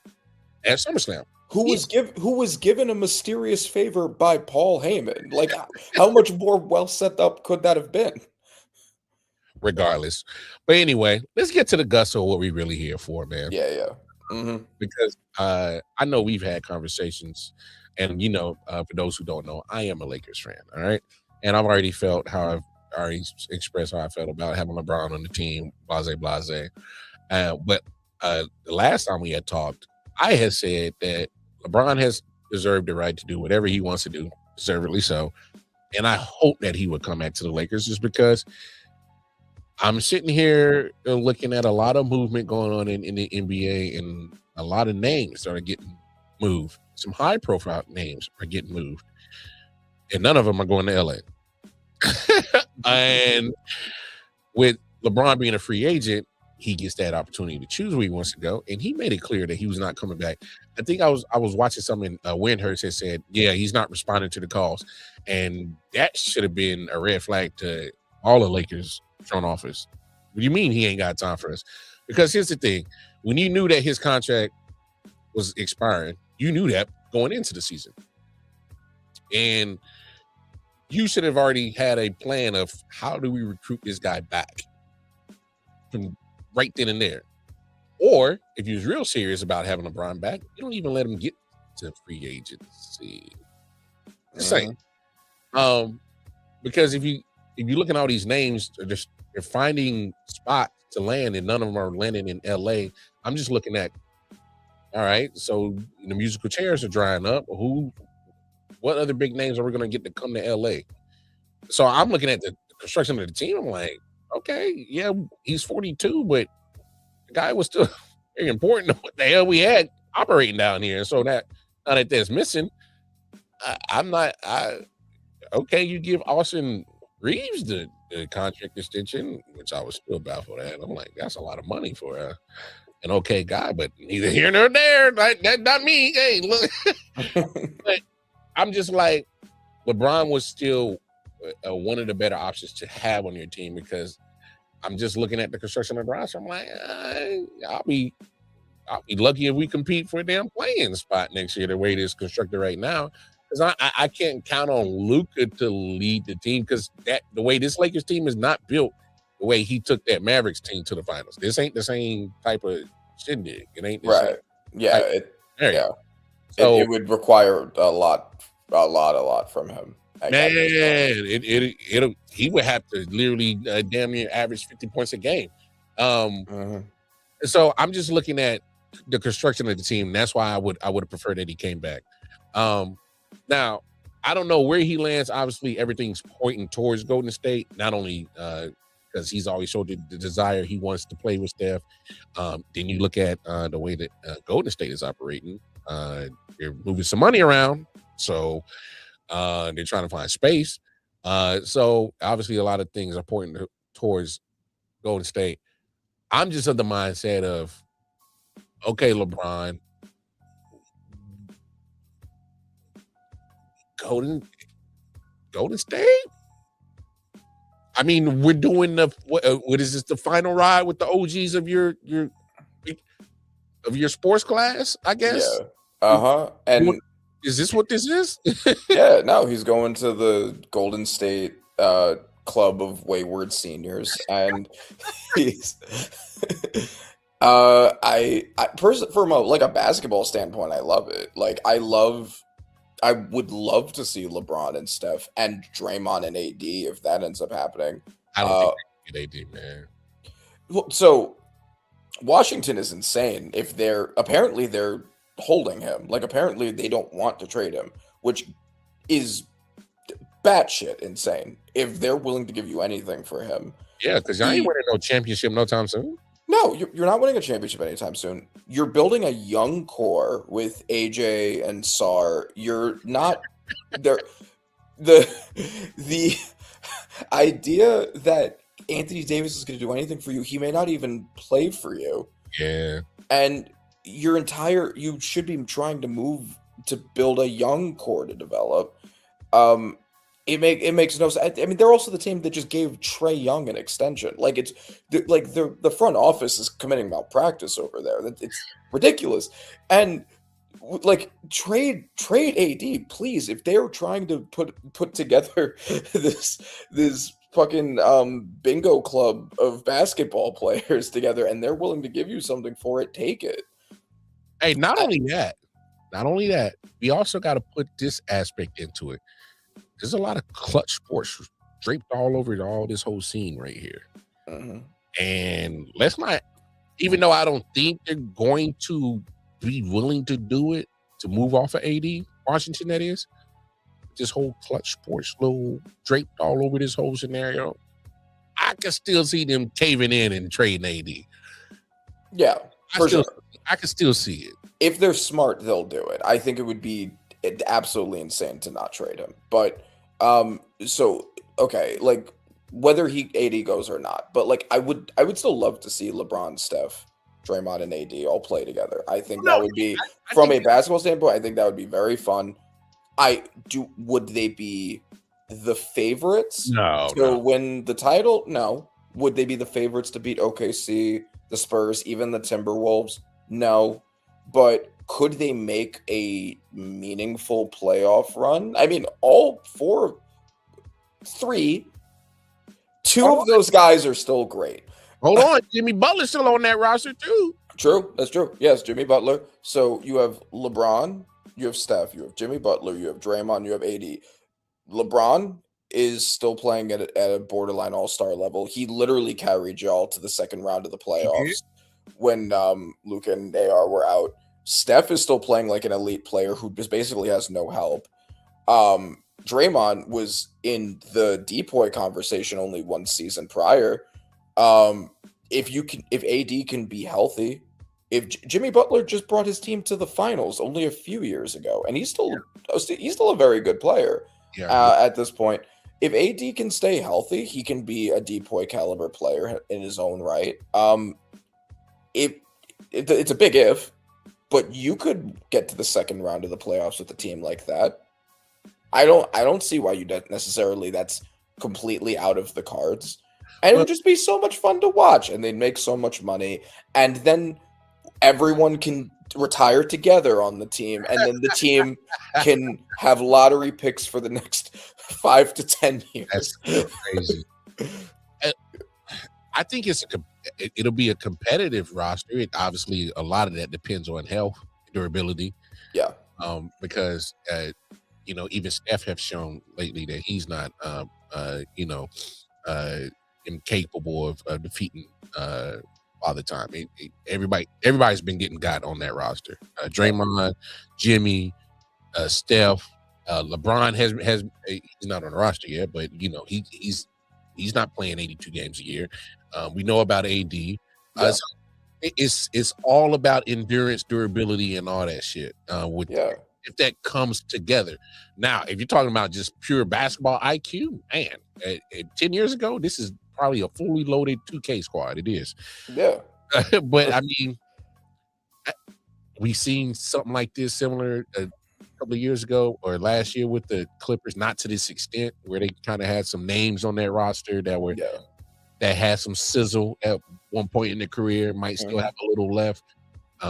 at SummerSlam. Who was given a mysterious favor by Paul Heyman? Like, how much more well set up could that have been? Regardless. But anyway, let's get to the guts of what we're really here for, man. Yeah. Mm-hmm. Because I know we've had conversations, and for those who don't know, I am a Lakers fan, all right? And I've already felt how I've already expressed how I felt about having LeBron on the team, blase. But the last time we had talked, I had said that LeBron has deserved the right to do whatever he wants to do, deservedly so. And I hope that he would come back to the Lakers, just because I'm sitting here looking at a lot of movement going on in the NBA, and a lot of names that are getting moved. Some high profile names are getting moved. and none of them are going to LA. And with LeBron being a free agent, he gets that opportunity to choose where he wants to go, and he made it clear that he was not coming back. I think I was watching something. Windhurst had said, "Yeah, he's not responding to the calls," and that should have been a red flag to all the Lakers front office. What do you mean he ain't got time for us? Because here's the thing: when you knew that his contract was expiring, you knew that going into the season, and you should have already had a plan of how do we recruit this guy back from right then and there. Or if you was real serious about having LeBron back, you don't even let him get to free agency. Just saying. Because if you look at all these names, they're finding spots to land, and none of them are landing in LA. I'm just looking at, all right, so the musical chairs are drying up. What other big names are we going to get to come to LA? So I'm looking at the construction of the team. I'm like, okay, yeah, he's 42, but the guy was still very important to what the hell we had operating down here. So now that that's missing, okay, you give Austin Reeves the contract extension, which I was still baffled at. I'm like, that's a lot of money for an okay guy, but neither here nor there. That not me. Hey, look. But I'm just like, LeBron was still one of the better options to have on your team, because I'm just looking at the construction of the roster. I'm like, I'll be lucky if we compete for a damn playing spot next year the way it is constructed right now. Because I can't count on Luka to lead the team, because the way this Lakers team is not built the way he took that Mavericks team to the finals. This ain't the same type of shindig. It ain't the Right. same. Yeah. So it would require a lot from him. Man, he would have to literally damn near average 50 points a game. So I'm just looking at the construction of the team. That's why I would have preferred that he came back. Now, I don't know where he lands. Obviously, everything's pointing towards Golden State, not only because he's always showed the desire he wants to play with Steph. Then you look at the way that Golden State is operating. They're moving some money around, so they're trying to find space. So obviously, a lot of things are pointing towards Golden State. I'm just of the mindset of, okay, LeBron, Golden State. I mean, we're doing what is this? The final ride with the OGs of your sports class, I guess. Yeah. And is this what this is? Yeah. No, he's going to the Golden State Club of Wayward Seniors, and he's. I from a basketball standpoint, I love it. Like, I would love to see LeBron and Steph and Draymond and AD if that ends up happening. I don't think they get AD, man. Well, so Washington is insane. If they're holding him, like, apparently they don't want to trade him, which is batshit insane. If they're willing to give you anything for him, yeah, because I ain't winning no championship no time soon. No, you're not winning a championship anytime soon. You're building a young core with AJ and Sar. You're not there. The idea that Anthony Davis is going to do anything for you, he may not even play for you. Yeah. And you should be trying to move to build a young core to develop. It makes no sense. I mean, they're also the team that just gave Trae Young an extension. Like, the front office is committing malpractice over there. It's ridiculous. And like, trade AD, please. If they're trying to put together this fucking bingo club of basketball players together, and they're willing to give you something for it, take it. Hey, not only that, we also got to put this aspect into it. There's a lot of clutch sports draped all over all this whole scene right here. And let's not, even though I don't think they're going to be willing to do it, to move off of AD, Washington, that is, this whole clutch sports little draped all over this whole scenario, I can still see them caving in and trading AD. Yeah, I can still see it. If they're smart, they'll do it. I think it would be absolutely insane to not trade him. But So okay, like whether AD goes or not, but like I would still love to see LeBron, Steph, Draymond, and AD all play together. I think No, that would be I from think a basketball standpoint. I think that would be very fun. Would they be the favorites no, to no. win the title? No. Would they be the favorites to beat OKC, the Spurs, even the Timberwolves? No. But could they make a meaningful playoff run? I mean, two of those guys are still great. Hold on, Jimmy Butler's still on that roster too. True, that's true. Yes, Jimmy Butler. So you have LeBron, you have Steph, you have Jimmy Butler, you have Draymond, you have AD. LeBron is still playing at a borderline all-star level. He literally carried y'all to the second round of the playoffs when Luka and AR were out. Steph is still playing like an elite player who just basically has no help. Draymond was in the depoy conversation only one season prior. If AD can be healthy, if Jimmy Butler just brought his team to the finals only a few years ago, and he's still a very good player at this point. If AD can stay healthy, he can be a depoy caliber player in his own right. It's a big if, but you could get to the second round of the playoffs with a team like that. I don't see why you don't necessarily that's completely out of the cards. And it would just be so much fun to watch, and they'd make so much money, and then everyone can retire together on the team, and then the team can have lottery picks for the next 5 to 10 years. That's crazy. I think it'll be a competitive roster. Obviously, a lot of that depends on health, durability. Yeah. Because even Steph have shown lately that he's not incapable of defeating Father Time. Everybody's been getting got on that roster. Draymond, Jimmy, Steph, LeBron has he's not on the roster yet, but he's not playing 82 games a year. We know about AD. So it's all about endurance, durability, and all that shit. If that comes together. Now, if you're talking about just pure basketball IQ, man, 10 years ago, this is probably a fully loaded 2K squad. It is. Yeah. But I mean, we seen something like this similar a couple of years ago or last year with the Clippers, not to this extent, where they kind of had some names on their roster that had some sizzle at one point in their career, might still have a little left.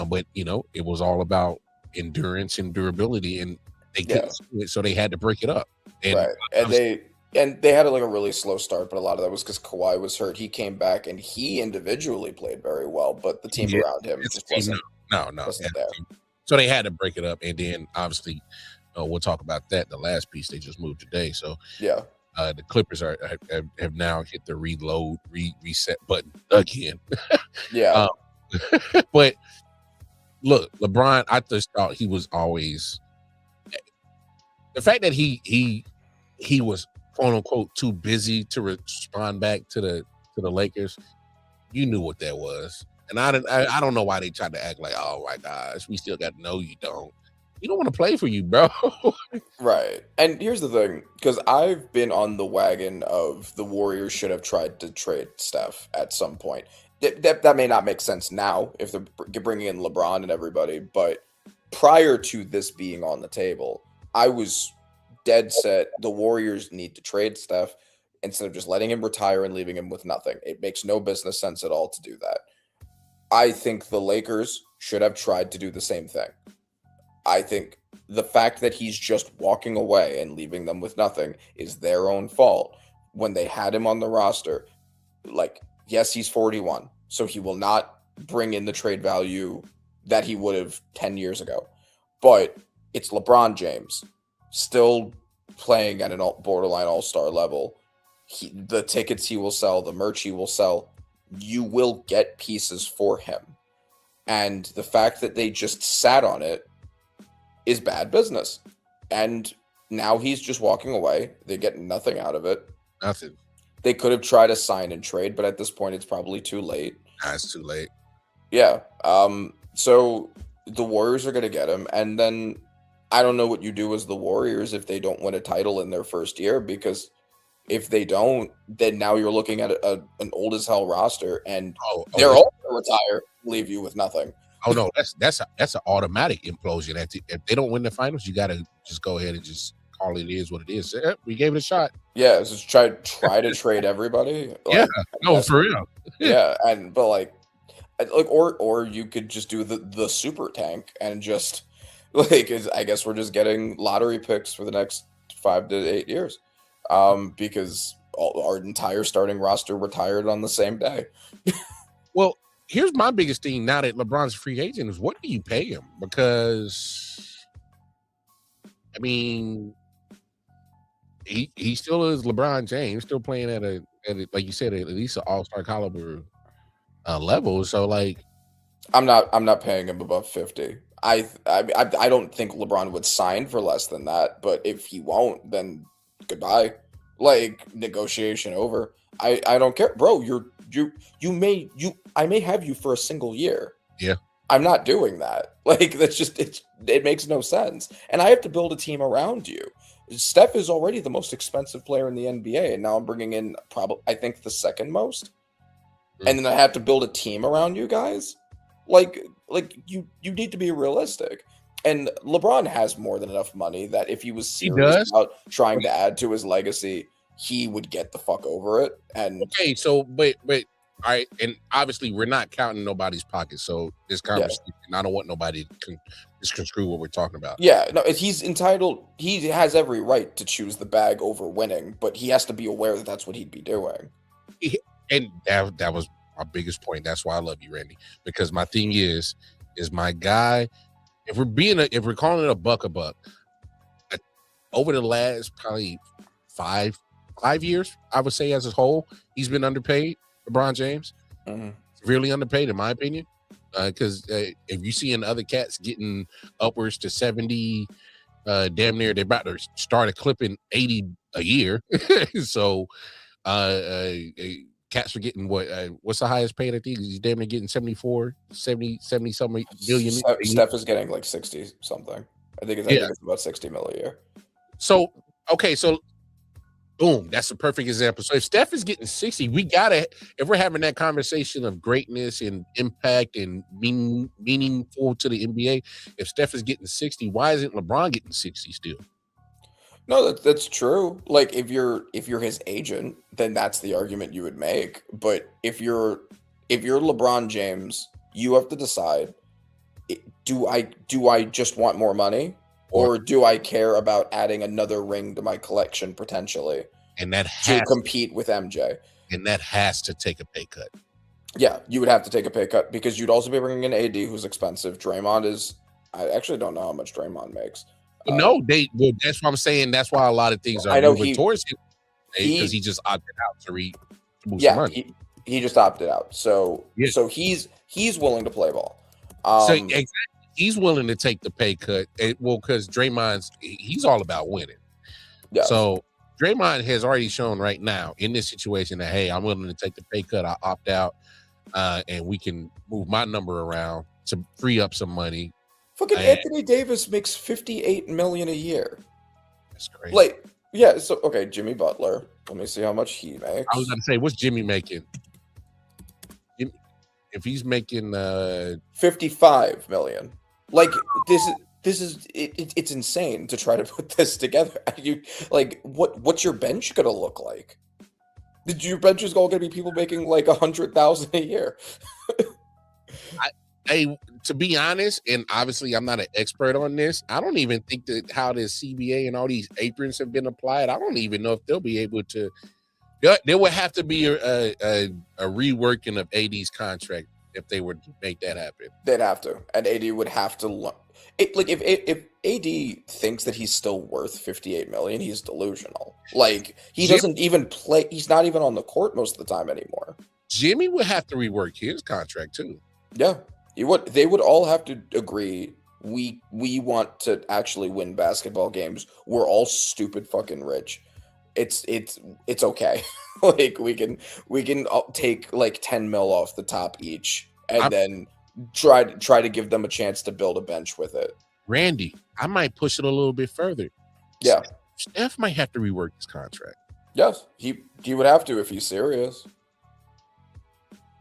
But it was all about endurance and durability, and they couldn't do it, so they had to break it up. And they had like a really slow start, but a lot of that was because Kawhi was hurt. He came back and he individually played very well, but the team around him just wasn't there. So they had to break it up, and then obviously we'll talk about that. The last piece they just moved today. So the Clippers have now hit the reset button again. But look, LeBron, I just thought he was always the fact that he was quote unquote too busy to respond back to the Lakers. You knew what that was, and I don't know why they tried to act like, oh my gosh, we still got to know you don't. You don't want to play for you, bro. Right. And here's the thing, because I've been on the wagon of the Warriors should have tried to trade Steph at some point. That may not make sense now if they're bringing in LeBron and everybody, but prior to this being on the table, I was dead set the Warriors need to trade Steph instead of just letting him retire and leaving him with nothing. It makes no business sense at all to do that. I think the Lakers should have tried to do the same thing. I think the fact that he's just walking away and leaving them with nothing is their own fault. When they had him on the roster, yes, he's 41, so he will not bring in the trade value that he would have 10 years ago. But it's LeBron James still playing at an borderline all-star level. The tickets he will sell, the merch he will sell, you will get pieces for him. And the fact that they just sat on it is bad business. And now he's just walking away. They get nothing out of it. Nothing. They could have tried to sign and trade, but at this point, it's probably too late. It's too late. Yeah. So the Warriors are going to get him. And then I don't know what you do as the Warriors if they don't win a title in their first year, because if they don't, then now you're looking at an old as hell roster, and they're all going to retire, leave you with nothing. Oh no, that's an automatic implosion. If they don't win the finals, you got to just go ahead and just call it is what it is. We gave it a shot. Yeah, just try to trade everybody. Like, yeah, no, for real. Yeah, but or you could just do the super tank and just like, I guess we're just getting lottery picks for the next 5 to 8 years, because our entire starting roster retired on the same day. Well, here's my biggest thing now that LeBron's a free agent is, what do you pay him? Because, I mean, he still is LeBron James, still playing at a like you said, at least an all-star caliber level. So, like, I'm not paying him above 50. I don't think LeBron would sign for less than that, but if he won't, then goodbye. Like, negotiation over. I don't care, bro. I may have you for a single year. Yeah. I'm not doing that. Like, that's just it makes no sense. And I have to build a team around you. Steph is already the most expensive player in the NBA, and now I'm bringing in I think the second most. And then I have to build a team around you guys. Like you need to be realistic. And LeBron has more than enough money that if he was serious about trying to add to his legacy, he would get the fuck over it. And okay, so but all right, and obviously we're not counting nobody's pockets. So this conversation, I don't want nobody to misconstrue what we're talking about. Yeah, no, he's entitled. He has every right to choose the bag over winning, but he has to be aware that that's what he'd be doing. And that was my biggest point. That's why I love you, Randy, because my thing is my guy. If we're calling it a buck, over the last probably five years, I would say as a whole, he's been underpaid. LeBron James, severely underpaid, in my opinion. Because if you see in other cats getting upwards to 70, damn near they're about to start clipping 80 a year. So cats are getting what's the highest paid? I think he's damn near getting 70 something million. Steph is getting like 60 something. I think it's about 60 mil a year. So okay, so boom, that's a perfect example. So if Steph is getting 60, if we're having that conversation of greatness and impact and meaningful to the NBA, if Steph is getting 60, why isn't LeBron getting 60 still? No, that's true. Like, if you're his agent, then that's the argument you would make. But if you're LeBron James, you have to decide: do I just want more money, or do I care about adding another ring to my collection potentially, and that to compete with MJ? And that has to take a pay cut. Yeah, you would have to take a pay cut, because you'd also be bringing in AD, who's expensive. Draymond is. I actually don't know how much Draymond makes. No, that's what I'm saying. That's why a lot of things are moving towards him, because he just opted out to move some money. He just opted out. So he's willing to play ball. So exactly, he's willing to take the pay cut. Because Draymond's he's all about winning. Yes. So Draymond has already shown right now in this situation that, hey, I'm willing to take the pay cut. I opt out, and we can move my number around to free up some money. Fucking Anthony Davis makes $58 million a year. That's crazy. Like, yeah. So okay, Jimmy Butler. Let me see how much he makes. I was going to say, what's Jimmy making? If he's making $55 million, like it's insane to try to put this together. What's your bench gonna look like? Your bench is all gonna be people making like $100,000 a year? To be honest, and obviously I'm not an expert on this, I don't even think that how the CBA and all these aprons have been applied, I don't even know if they'll be able to. There would have to be a reworking of AD's contract if they were to make that happen. They'd have to, and AD would have to. If AD thinks that he's still worth $58 million, he's delusional. Like, he doesn't even play. He's not even on the court most of the time anymore. Jimmy would have to rework his contract too. Yeah. They would all have to agree, we want to actually win basketball games. We're all stupid fucking rich. It's okay. Like, we can take like 10 mil off the top each, and then try to give them a chance to build a bench with it. Randy, I might push it a little bit further. Yeah. Steph might have to rework his contract. Yes, he would have to if he's serious.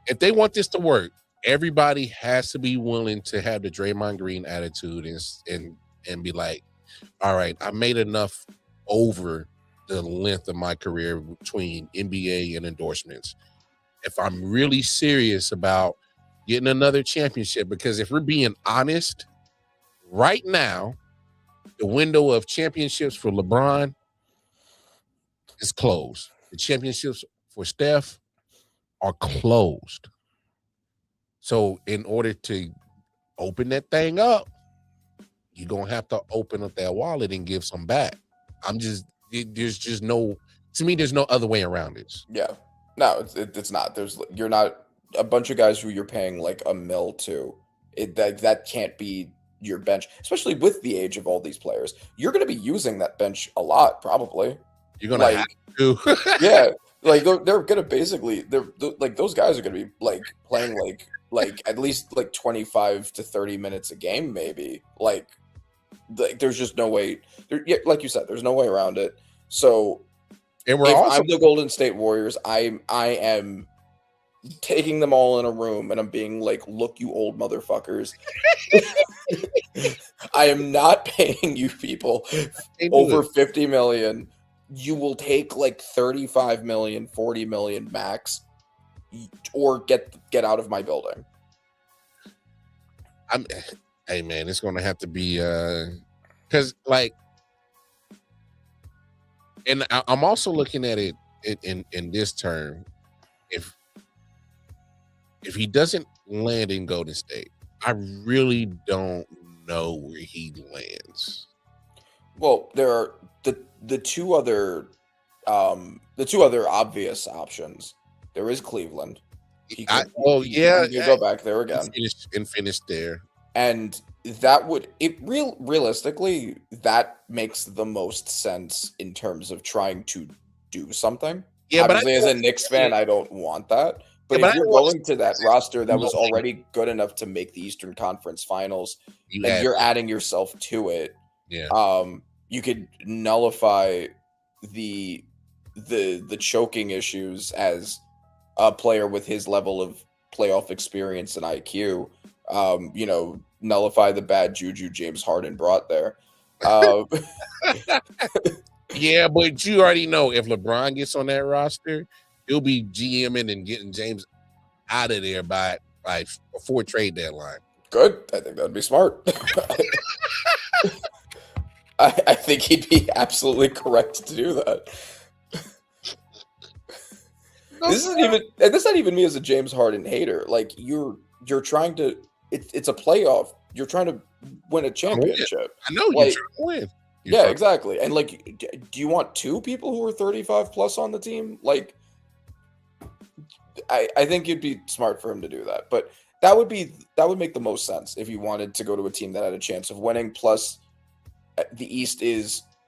If they want this to work, everybody has to be willing to have the Draymond Green attitude and be like, all right, I made enough over the length of my career between NBA and endorsements. If I'm really serious about getting another championship, because if we're being honest, right now, the window of championships for LeBron is closed. The championships for Steph are closed. So in order to open that thing up, you're going to have to open up that wallet and give some back. There's just no, to me, there's no other way around this. Yeah. No, it's not. You're not a bunch of guys who you're paying like $1 million to. That can't be your bench, especially with the age of all these players. You're going to be using that bench a lot, probably. You're going to have to. Yeah. Like they're going to basically, like those guys are going to be like playing like at least like 25 to 30 minutes a game, maybe. Like there's just no way. Like you said, there's no way around it. So and I'm the Golden State Warriors, I am taking them all in a room and I'm being like, look, you old motherfuckers. I am not paying you people over 50 million. You will take like 35 million, 40 million max, or get out of my building. Hey man, it's gonna have to be because like, and I'm also looking at it in this term. If he doesn't land in Golden State, I really don't know where he lands. Well, there are the two other obvious options. There is Cleveland. He could go back there again and finish there. And that would realistically, that makes the most sense in terms of trying to do something. Yeah, obviously, as a Knicks fan, I don't want that. But if you're going to that roster that was already good enough to make the Eastern Conference Finals, and you're adding yourself to it, you could nullify the choking issues as a player with his level of playoff experience and IQ. Nullify the bad juju James Harden brought there. Yeah, but you already know if LeBron gets on that roster, he'll be GMing and getting James out of there by before trade deadline. Good. I think that'd be smart. I think he'd be absolutely correct to do that. This is not even me as a James Harden hater. Like you're trying to. It's a playoff. You're trying to win a championship. I know you're trying to win. Exactly. And like, do you want two people who are 35 plus on the team? Like, I think it'd be smart for him to do that. But that would make the most sense if he wanted to go to a team that had a chance of winning. Plus, the East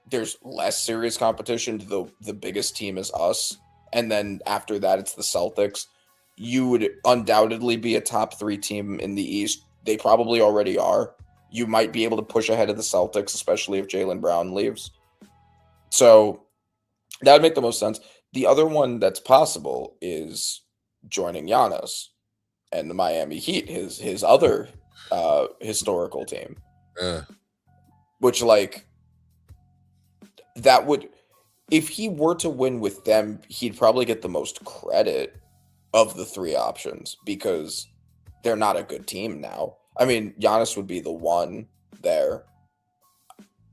there's less serious competition. The biggest team is us, and then after that, it's the Celtics. You would undoubtedly be a top 3 team in the East. They probably already are. You might be able to push ahead of the Celtics, especially if Jaylen Brown leaves. So that would make the most sense. The other one that's possible is joining Giannis and the Miami Heat, his other historical team. Which, like, that would, if he were to win with them, he'd probably get the most credit of the 3 options because they're not a good team now. I mean, Giannis would be the one there.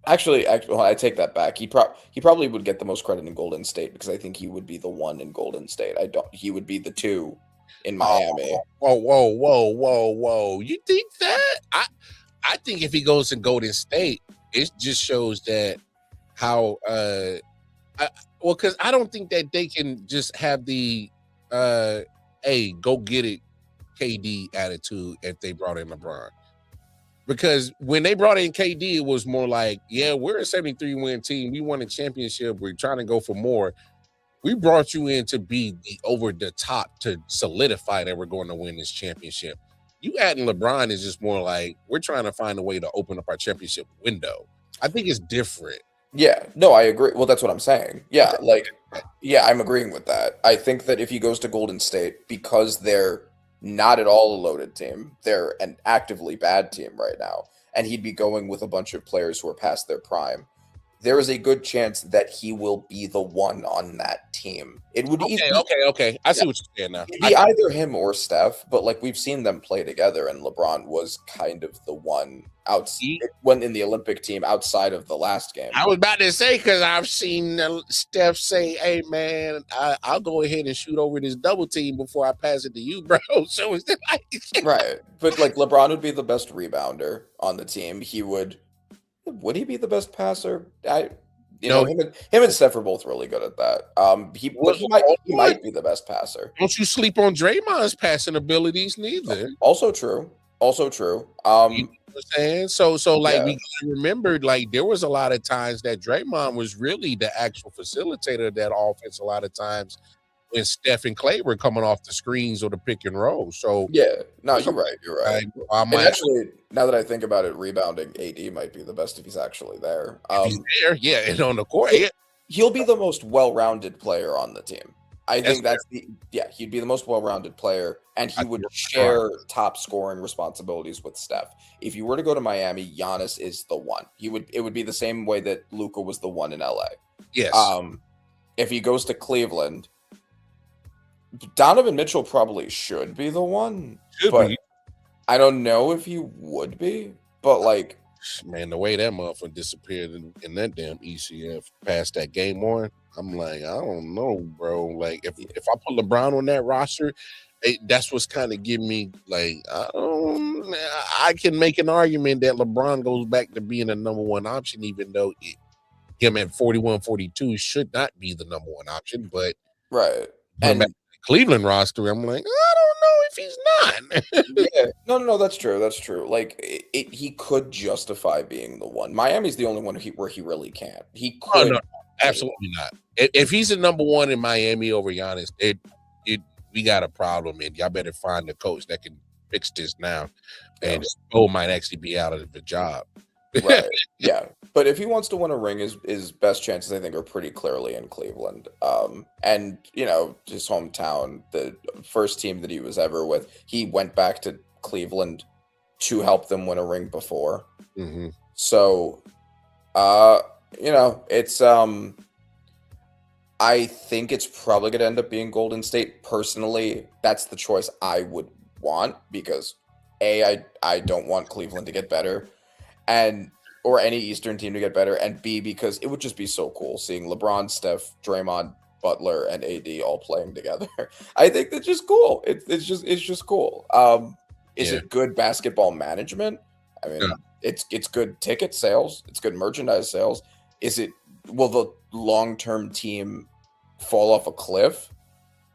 Actually, I take that back. He probably would get the most credit in Golden State because I think he would be the one in Golden State. He would be the 2 in Miami. Whoa. You think that? I think if he goes to Golden State, it just shows that how because I don't think that they can just have the hey, go get it KD attitude if they brought in LeBron. Because when they brought in KD, it was more like, yeah, we're a 73-win team. We won a championship. We're trying to go for more. We brought you in to be over the top to solidify that we're going to win this championship. You adding LeBron is just more like we're trying to find a way to open up our championship window. I think it's different. Yeah, no, I agree. Well, that's what I'm saying. Yeah, like, yeah, I'm agreeing with that. I think that if he goes to Golden State, because they're not at all a loaded team, they're an actively bad team right now, and he'd be going with a bunch of players who are past their prime, there is a good chance that he will be the one on that team. It would Okay. I see what you're saying now. it'd be either him or Steph, but like we've seen them play together, and LeBron was kind of the one when in the Olympic team outside of the last game. I was about to say because I've seen Steph say, "Hey man, I'll go ahead and shoot over this double team before I pass it to you, bro." So it's like, right, but like LeBron would be the best rebounder on the team. He would he be the best passer? Him and Steph are both really good at that. He might be the best passer. Don't you sleep on Draymond's passing abilities neither. Also true. You know what I'm saying? So like we gotta remember, like there was a lot of times that Draymond was really the actual facilitator of that offense a lot of times when Steph and Clay were coming off the screens or the pick and roll. So yeah, no, you're right. And actually, now that I think about it, rebounding AD might be the best if he's actually there. He's there, yeah, and on the court, he'll be the most well-rounded player on the team. I think he'd be the most well-rounded player, and he would share top scoring responsibilities with Steph. If you were to go to Miami, Giannis is the one. It would be the same way that Luka was the one in LA. Yes. If he goes to Cleveland, Donovan Mitchell probably should be the one, but I don't know if he would be. But like, man, the way that motherfucker disappeared in that damn ECF past that game one, I'm like, I don't know, bro. Like, if I put LeBron on that roster, that's what's kind of giving me like, I can make an argument that LeBron goes back to being the number one option, even though him at 41, 42 should not be the number one option. But right, and Cleveland roster, I'm like, I don't know if he's not. Yeah, no, that's true. Like, he could justify being the one. Miami's the only one where he really can't. He could. No, absolutely not. If he's the number one in Miami over Giannis, we got a problem, and y'all better find a coach that can fix this now. And Spo might actually be out of the job. Right. Yeah. But if he wants to win a ring, his best chances, I think, are pretty clearly in Cleveland. And, his hometown, the first team that he was ever with, he went back to Cleveland to help them win a ring before. Mm-hmm. So, it's, I think it's probably going to end up being Golden State. Personally, that's the choice I would want because, A, I don't want Cleveland to get better. Or any Eastern team to get better, and B, because it would just be so cool seeing LeBron, Steph, Draymond, Butler, and AD all playing together. I think that's just cool. It's just cool. Is it good basketball management? I mean, it's good ticket sales. It's good merchandise sales. Will the long-term team fall off a cliff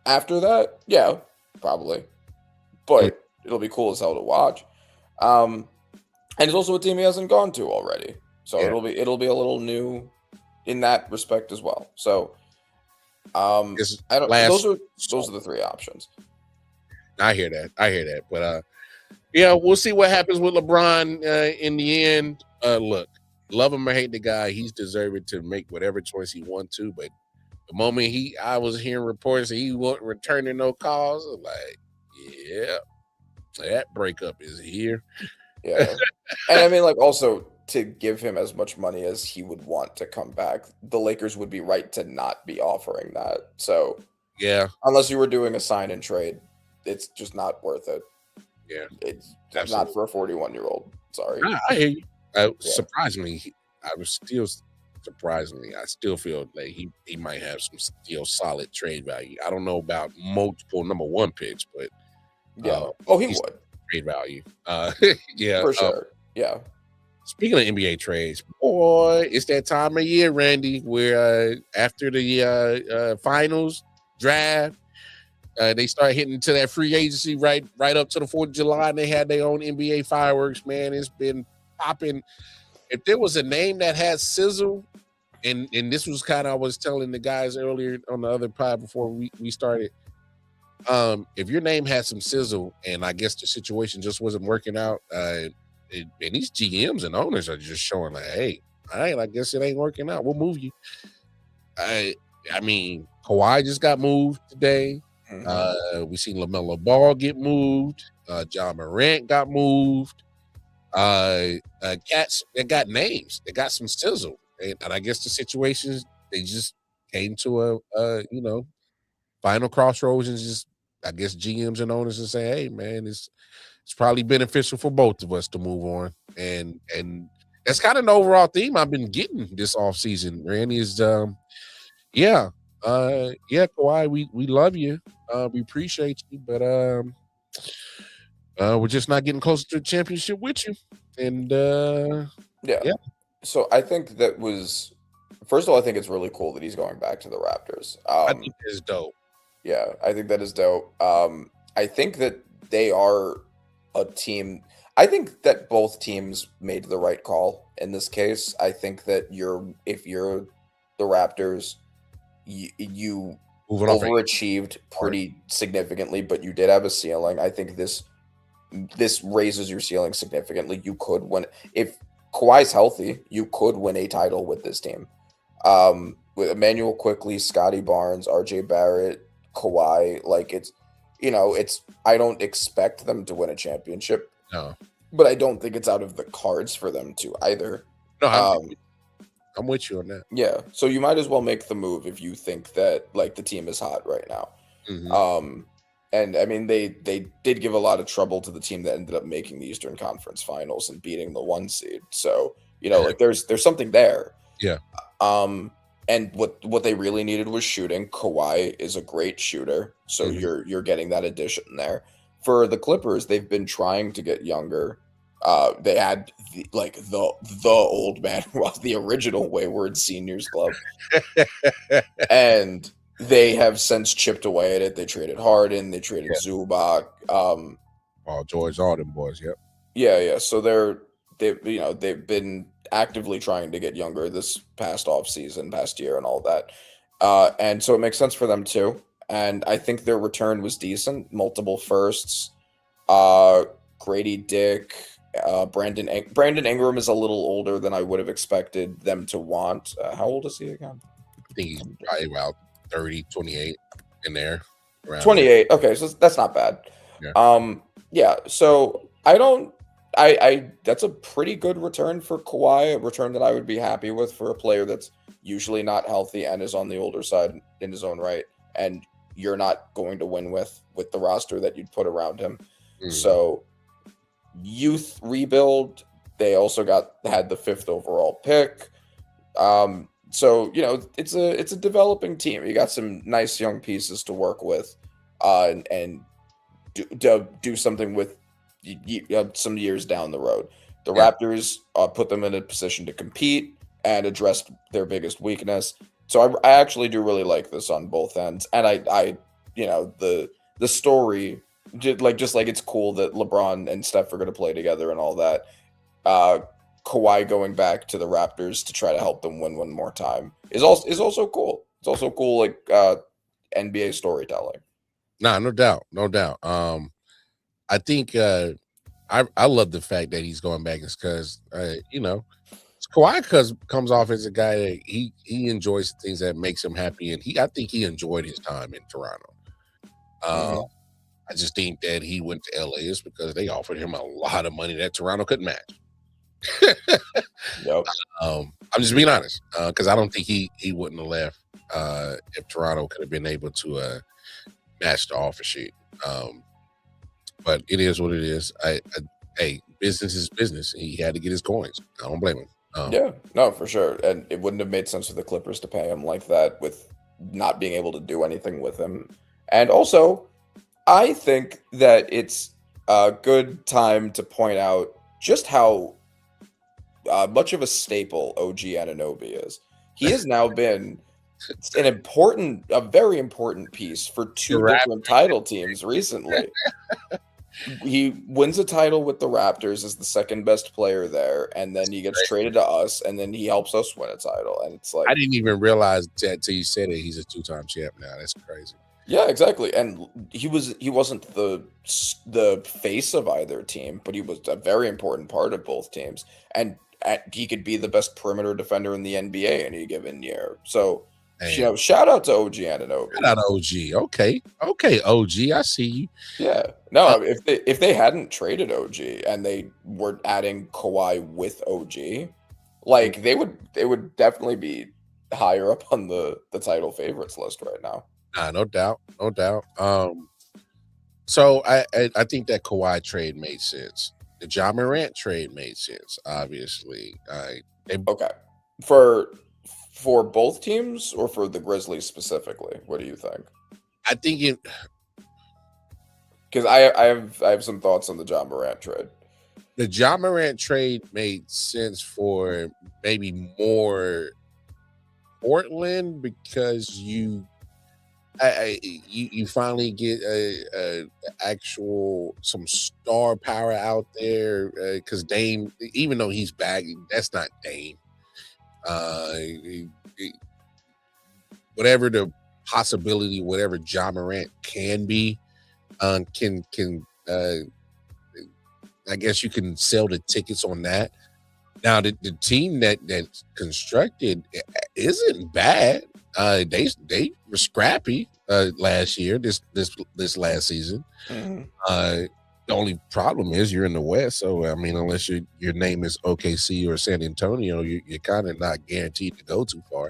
after that? Yeah, probably. But it'll be cool as hell to watch. And it's also a team he hasn't gone to already, so it'll be a little new in that respect as well. So, those are the three options. I hear that, but we'll see what happens with LeBron in the end. Look, love him or hate the guy, he's deserving to make whatever choice he wants to. But the moment I was hearing reports that he wasn't returning no calls, I'm like, yeah, that breakup is here. Yeah. And I mean, like, also to give him as much money as he would want to come back, the Lakers would be right to not be offering that. So, yeah, unless you were doing a sign and trade, it's just not worth it. Yeah. It's not for a 41-year-old. Sorry. I hear you. Surprisingly, I still feel like he might have some still solid trade value. I don't know about multiple number one picks, but he would. Trade value. For sure. Yeah. Speaking of NBA trades, boy, it's that time of year, Randy, where after the finals draft, they start hitting to that free agency right up to the 4th of July, and they had their own NBA fireworks. Man, it's been popping. If there was a name that had sizzle, and this was kind of, I was telling the guys earlier on the other pod before we started, if your name had some sizzle, and I guess the situation just wasn't working out, and these GMs and owners are just showing like, hey, all right, I guess it ain't working out. We'll move you. I mean, Kawhi just got moved today. We seen LaMelo Ball get moved. John Morant got moved. Cats that got names, they got some sizzle, and I guess the situations they just came to a final crossroads, and just I guess GMs and owners and say, hey man, it's probably beneficial for both of us to move on, and that's kind of the overall theme I've been getting this off season. Randy is yeah, Kawhi, we love you, we appreciate you, but we're just not getting closer to the championship with you. And Yeah. So I think that was, first of all, I think it's really cool that he's going back to the Raptors. I think it's dope. Yeah, I think that is dope. I think that they are a team. I think that both teams made the right call in this case. I think that if you're the Raptors, you Moving off overachieved pretty significantly, but you did have a ceiling. I think this raises your ceiling significantly. You could win if Kawhi's healthy. You could win a title with this team. With Emmanuel Quickly, Scotty Barnes, RJ Barrett, Kawhi, like it's I don't expect them to win a championship. No. But I don't think it's out of the cards for them to either. No, I'm with you on that. Yeah. So you might as well make the move if you think that like the team is hot right now. Mm-hmm. And I mean they did give a lot of trouble to the team that ended up making the Eastern Conference Finals and beating the 1 seed. So, like there's something there. Yeah. And what they really needed was shooting. Kawhi is a great shooter, so you're getting that addition there. For the Clippers, they've been trying to get younger. They had the old man who was the original Wayward Seniors Club, and they have since chipped away at it. They traded Harden, they traded Zubac. George, all them boys. Yep. Yeah. So they've been actively trying to get younger this past year and all that. And so it makes sense for them too. And I think their return was decent. Multiple firsts. Grady Dick, Brandon Ingram is a little older than I would have expected them to want. How old is he again? I think he's probably about 30, 28 in there. 28. There. Okay, so that's not bad. Yeah. So that's a pretty good return for Kawhi, a return that I would be happy with for a player that's usually not healthy and is on the older side in his own right, and you're not going to win with the roster that you'd put around him. So youth rebuild. They also had the 5th overall pick. So it's a developing team. You got some nice young pieces to work with, and do something with some years down the road. The Raptors put them in a position to compete and address their biggest weakness. So I actually do really like this on both ends, and I the story. Just like it's cool that LeBron and Steph are going to play together and all that. Kawhi going back to the Raptors to try to help them win one more time is also cool. It's also cool, like NBA storytelling. Nah, no doubt. I think I love the fact that he's going back, because Kawhi comes off as a guy that he enjoys things that makes him happy, and I think he enjoyed his time in Toronto. I just think that he went to LA is because they offered him a lot of money that Toronto couldn't match. Yep. I'm just being honest, because I don't think he wouldn't have left if Toronto could have been able to match the offer sheet. But it is what it is. Hey, business is business. He had to get his coins. I don't blame him. Yeah, no, for sure. And it wouldn't have made sense for the Clippers to pay him like that with not being able to do anything with him. And also, I think that it's a good time to point out just how much of a staple OG Anunoby is. He has now been a very important piece for 2 different title teams recently. He wins a title with the Raptors as the 2nd best player there, and then he gets traded to us, and then he helps us win a title. And it's like, I didn't even realize that till you said it. He's a 2-time champ now. That's crazy. Yeah, exactly. And he wasn't the face of either team, but he was a very important part of both teams. And he could be the best perimeter defender in the NBA any given year. So, Man, shout out to OG Anunoby. shout out OG. Okay, okay, OG. I see you. Yeah. Uh, No, if they hadn't traded OG and they were adding Kawhi with OG, like they would definitely be higher up on the title favorites list right now. nah, no doubt, no doubt. So I think that Kawhi trade made sense. The John Morant trade made sense. Obviously, Okay. For both teams or for the Grizzlies specifically? What do you think? I think it. Because I have some thoughts on the John Morant trade. The John Morant trade made sense for maybe more Portland because you finally get a actual some star power out there because Dame, even though he's bagging, that's not Dame. Whatever the possibility, whatever John Morant can be, can I guess you can sell the tickets on that. Now the team that's constructed isn't bad. They were scrappy last year, this last season. Mm-hmm. The only problem is you're in the West, so I mean, unless your name is OKC or San Antonio, you're kind of not guaranteed to go too far.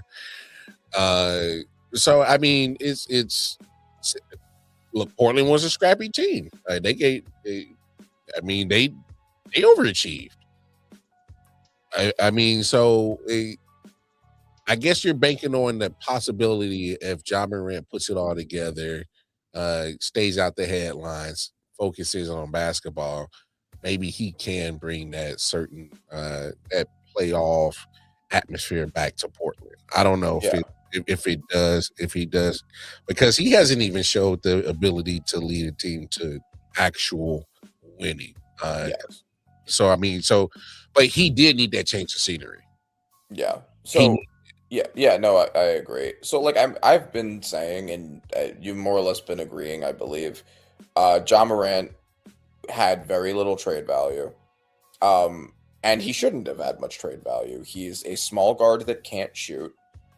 So I mean, it's look, Portland was a scrappy team. They overachieved. I mean, so I guess you're banking on the possibility if John Morant puts it all together, stays out the headlines, focuses on basketball, maybe he can bring that certain that playoff atmosphere back to Portland. I don't know if he does, because he hasn't even showed the ability to lead a team to actual winning. Yes. So I mean, but he did need that change of scenery. Yeah. So yeah, no, I agree. So like I've been saying, and you've more or less been agreeing, I believe. John Morant had very little trade value, and he shouldn't have had much trade value. He's a small guard that can't shoot,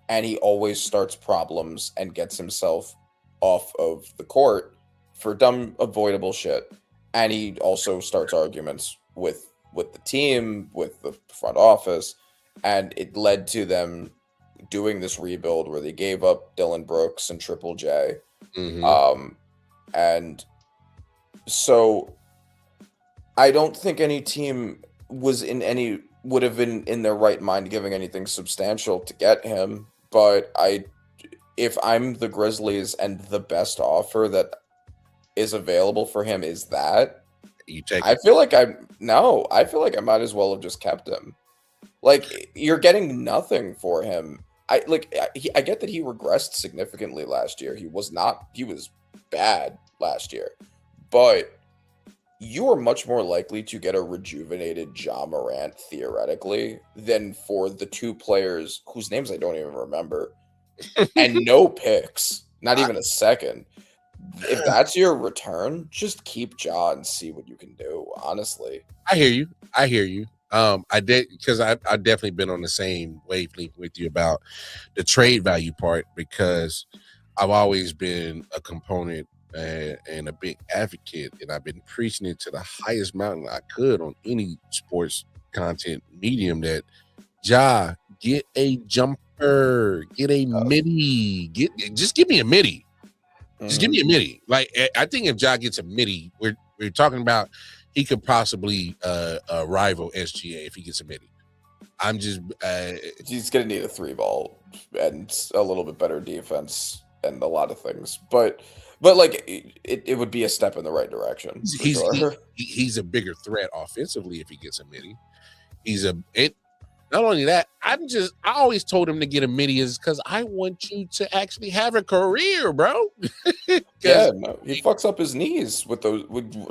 and he always starts problems and gets himself off of the court for dumb, avoidable shit. And he also starts arguments with the team, with the front office, and it led to them doing this rebuild where they gave up Dylan Brooks and Triple J. Mm-hmm. And so I don't think any team would have been in their right mind giving anything substantial to get him. But if I'm the Grizzlies and the best offer that is available for him is that, you take I feel like I might as well have just kept him. Like, you're getting nothing for him. I get that he regressed significantly last year. He was bad last year, but you are much more likely to get a rejuvenated John Morant theoretically than for the two players whose names I don't even remember and no picks, not even a second. If that's your return, just keep Ja and see what you can do. Honestly, I hear you. I did, because I've definitely been on the same wavelength with you about the trade value part, because I've always been a component and a big advocate, and I've been preaching it to the highest mountain I could on any sports content medium that Ja, get a jumper, get a midi, just give me a midi. Just give me a midi. Like, I think if Ja gets a midi, we're talking about he could possibly rival SGA if he gets a midi. I'm just he's gonna need a 3-ball and a little bit better defense and a lot of things, but like it would be a step in the right direction. He's a bigger threat offensively if he gets a midi. Not only that, I always told him to get a midi is because I want you to actually have a career, bro. Yeah, no, he fucks up his knees with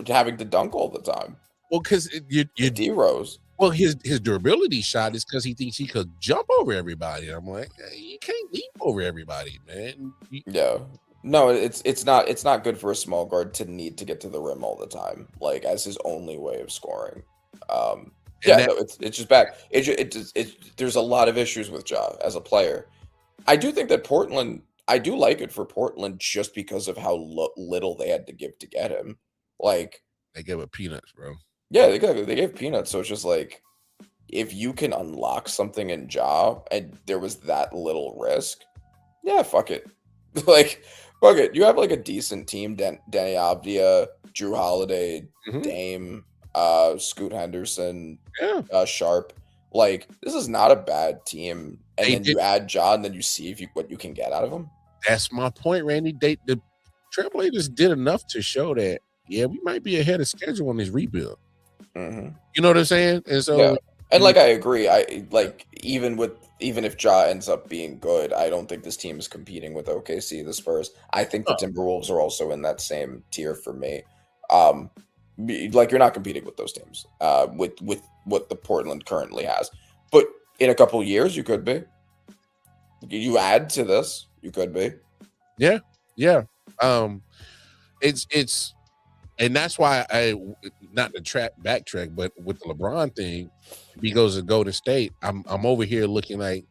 having to dunk all the time. Well, because you D-Rose. Well, his durability shot is because he thinks he could jump over everybody. I'm like, hey, you can't leap over everybody, man. Yeah. No, it's not good for a small guard to need to get to the rim all the time, like as his only way of scoring. And Yeah, that no, it's just bad. There's a lot of issues with Ja as a player. I do think that Portland. I do like it for Portland just because of how little they had to give to get him. Like, they give it peanuts, bro. yeah, they gave peanuts, so it's just like if you can unlock something in Ja and there was that little risk, yeah, fuck it. Like, fuck it. You have like a decent team, Danny Avdia, Drew Holiday, Mhm. Dame, Scoot Henderson, Yeah, Sharp. Like, this is not a bad team. And they then did. you add Ja, and then you see what you can get out of him. That's my point, Randy. The Trailblazers did enough to show that, yeah, we might be ahead of schedule on this rebuild. Hmm. You know what I'm saying? And Yeah. so, And like I agree. I like even if Ja ends up being good, I don't think this team is competing with OKC, the Spurs. I think the Oh. Timberwolves are also in that same tier for me. Like you're not competing with those teams, with what the Portland currently has. But in a couple years, you could be. You add to this, you could be. yeah. It's and that's why I not to backtrack, but with the LeBron thing, if he goes to Golden State, I'm over here looking like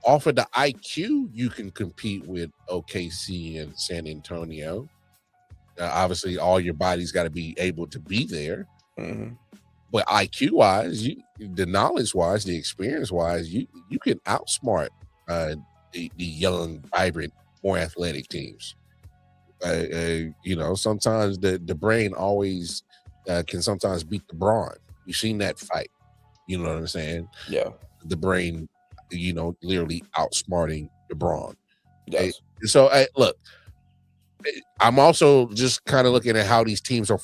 off of the IQ, you can compete with OKC and San Antonio. Obviously, all your body's got to be able to be there. Mhm. But IQ wise, the knowledge wise, the experience wise, you can outsmart the young, vibrant, more athletic teams. Sometimes the brain always can sometimes beat the brawn. You've seen that fight. You know what I'm saying? Yeah, The brain, literally outsmarting the brawn. yes. So, look, I'm also just kind of looking at how these teams are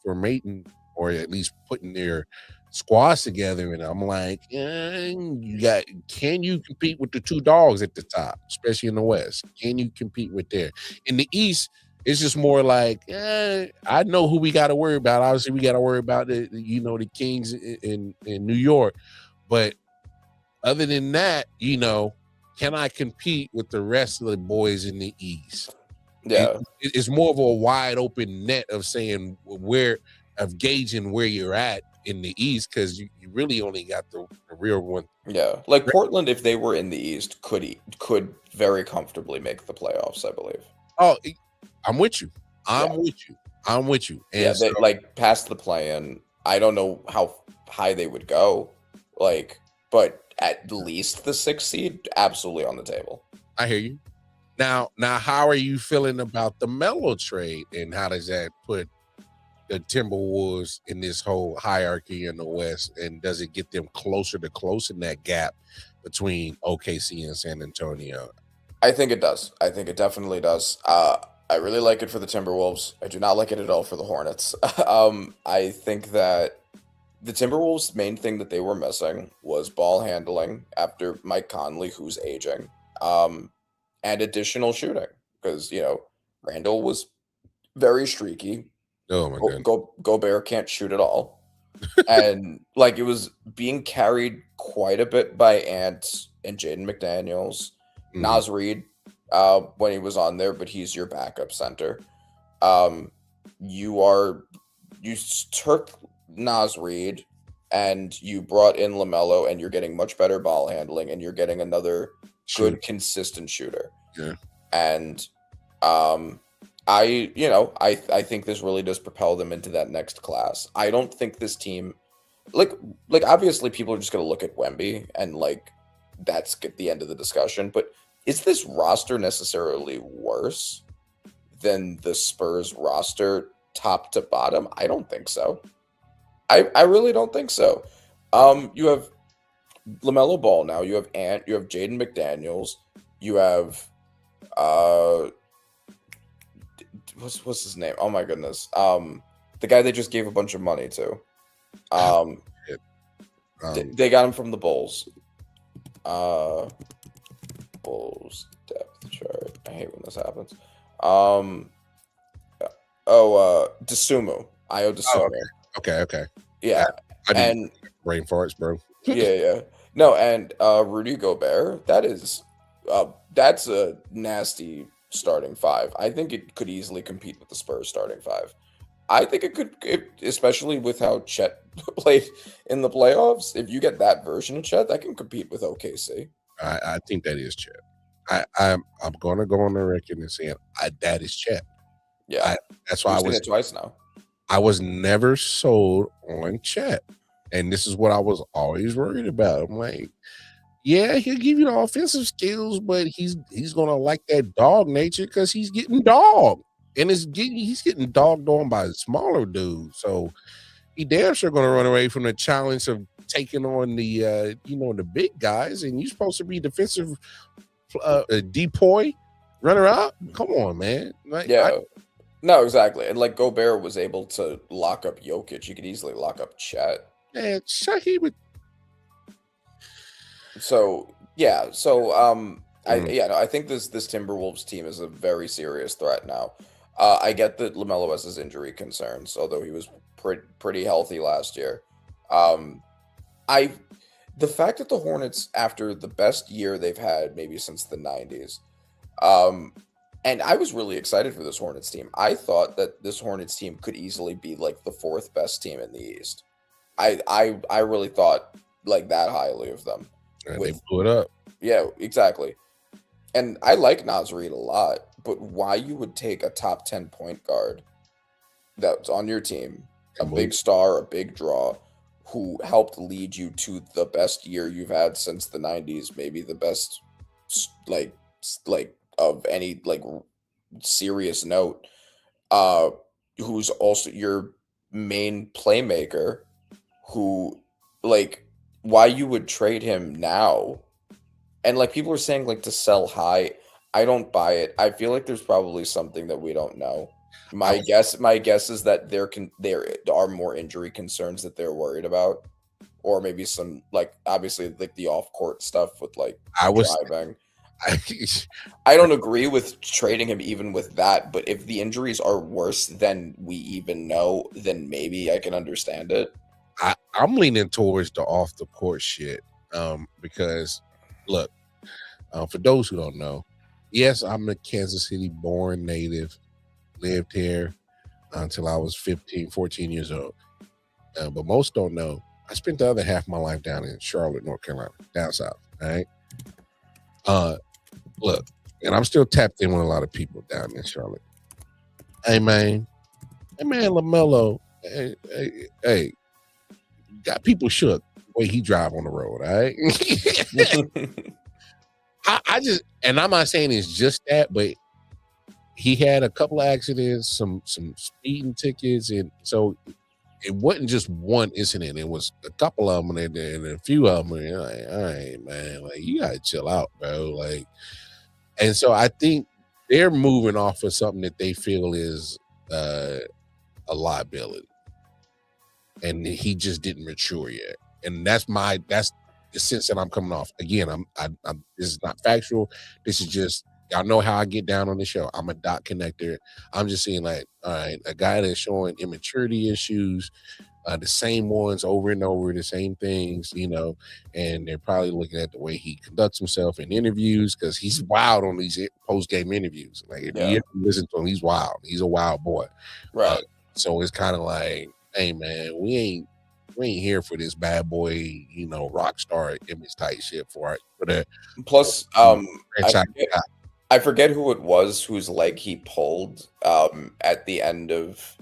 formating, or at least putting their squads together, and I'm like, can you compete with the two dogs at the top, especially in the West? Can you compete with there? In the East, it's just more like, I know who we got to worry about. Obviously, we got to worry about the Kings in New York, but other than that, can I compete with the rest of the boys in the East? Yeah. It's more of a wide open net of saying gauging where you're at in the East, because you really only got the real one. Yeah. Like Portland, if they were in the East, could very comfortably make the playoffs, I believe. Oh, I'm with you. I'm with you. And Yeah, they so, like past the play-in. I don't know how high they would go, but at least the 6th seed, absolutely on the table. I hear you. Now, how are you feeling about the Melo trade, and how does that put the Timberwolves in this whole hierarchy in the West, and does it get them closer to closing that gap between OKC and San Antonio? I think it does. I think it definitely does. I really like it for the Timberwolves. I do not like it at all for the Hornets. I think that the Timberwolves' main thing that they were missing was ball handling after Mike Conley, who's aging, and additional shooting, because Randall was very streaky. Oh my god! Gobert can't shoot at all, and like it was being carried quite a bit by Ant and Jaden McDaniels, Naz Reid, when he was on there, but he's your backup center. You took Naz Reid and you brought in LaMelo, and you're getting much better ball handling, and you're getting another good consistent shooter. Yeah. And I think this really does propel them into that next class. I don't think this team, like obviously people are just going to look at Wemby and like that's at the end of the discussion, but is this roster necessarily worse than the Spurs roster top to bottom? I don't think so. I really don't think so. You have LaMelo Ball now, you have Ant, you have Jaden McDaniels, you have what's his name? Oh my goodness. The guy they just gave a bunch of money to. They got him from the Bulls. Bulls depth chart. I hate when this happens. Desumu. I.O.W. Okay. Yeah. And brain farts, bro. yeah. No, and Rudy Gobert, that's a nasty starting five. I think it could easily compete with the Spurs starting five. I think it could, especially with how Chet played in the playoffs. If you get that version of Chet, that can compete with OKC. I think that is Chet. I'm gonna go on the record and saying that is Chet. Yeah, that's why we've seen it twice now. I was never sold on Chet, and this is what I was always worried about. I'm like, yeah, he'll give you the offensive skills, but he's gonna like that dog nature because he's getting dogged, and he's getting dogged on by a smaller dude. So he damn sure gonna run away from the challenge of taking on the the big guys, and you're supposed to be defensive depoy runner up. Come on, man. Like, yeah. No, exactly. And like Gobert was able to lock up Jokic. You could easily lock up Chet. Man, Shahi would. So yeah. So I think this Timberwolves team is a very serious threat now. I get that LaMelo has his injury concerns, although he was pretty healthy last year. The fact that the Hornets, after the best year they've had maybe since the 90s, and I was really excited for this Hornets team. I thought that this Hornets team could easily be like the fourth best team in the East. I really thought like that highly of them. And they blew it up. Yeah, exactly. And I like Naz Reid a lot, but why you would take a top 10 point guard that's on your team, a big star, a big draw, who helped lead you to the best year you've had since the 90s, maybe the best like of any like serious note, who's also your main playmaker, who like why you would trade him now. And like people are saying like to sell high. I don't buy it. I feel like there's probably something that we don't know. My guess is that there are more injury concerns that they're worried about, or maybe some like obviously like the off court stuff with like driving. I don't agree with trading him even with that, but if the injuries are worse than we even know, then maybe I can understand it. I'm leaning towards the off the court shit, because look, for those who don't know, yes, I'm a Kansas City born native, lived here until I was 14 years old. But most don't know, I spent the other half of my life down in Charlotte, North Carolina, down south. All right. Look, and I'm still tapped in with a lot of people down in Charlotte. Hey man, LaMelo, hey, got people shook the way he drive on the road. All right. I just, and I'm not saying it's just that, but he had a couple of accidents, some speeding tickets, and so it wasn't just one incident. It was a couple of them, and a few of them. And you're like, all right, man, like you gotta chill out, bro. Like, and so I think they're moving off of something that they feel is a liability, and he just didn't mature yet. And that's the sense that I'm coming off. Again, I'm this is not factual. This is just, y'all know how I get down on the show. I'm a dot connector. I'm just saying, like, all right, a guy that's showing immaturity issues, the same ones over and over, the same things, and they're probably looking at the way he conducts himself in interviews, because he's wild on these post-game interviews. Like, if you listen to him, he's wild. He's a wild boy. Right. So it's kind of like, hey, man, we ain't here for this bad boy, rock star image type shit for it. Plus, I forget who it was whose leg he pulled at the end of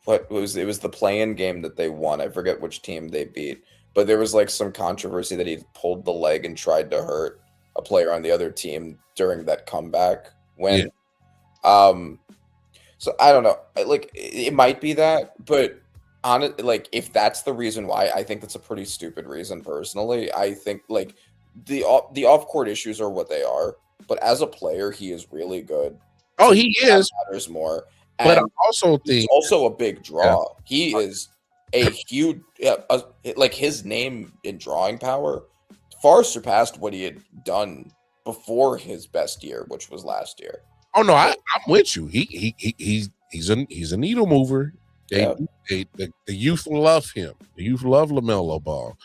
it was the play-in game that they won. I forget which team they beat, but there was like some controversy that he pulled the leg and tried to hurt a player on the other team during that comeback win. Yeah. So I don't know, like it might be that, but like if that's the reason why, I think that's a pretty stupid reason personally. I think like the off-court issues are what they are, but as a player, he is really good. Oh, he is. Matters more. But I also think he's also a big draw. Yeah. He is a huge, like his name in drawing power far surpassed what he had done before his best year, which was last year. Oh no, I'm with you. He's a needle mover. The youth love him. The youth love LaMelo Ball.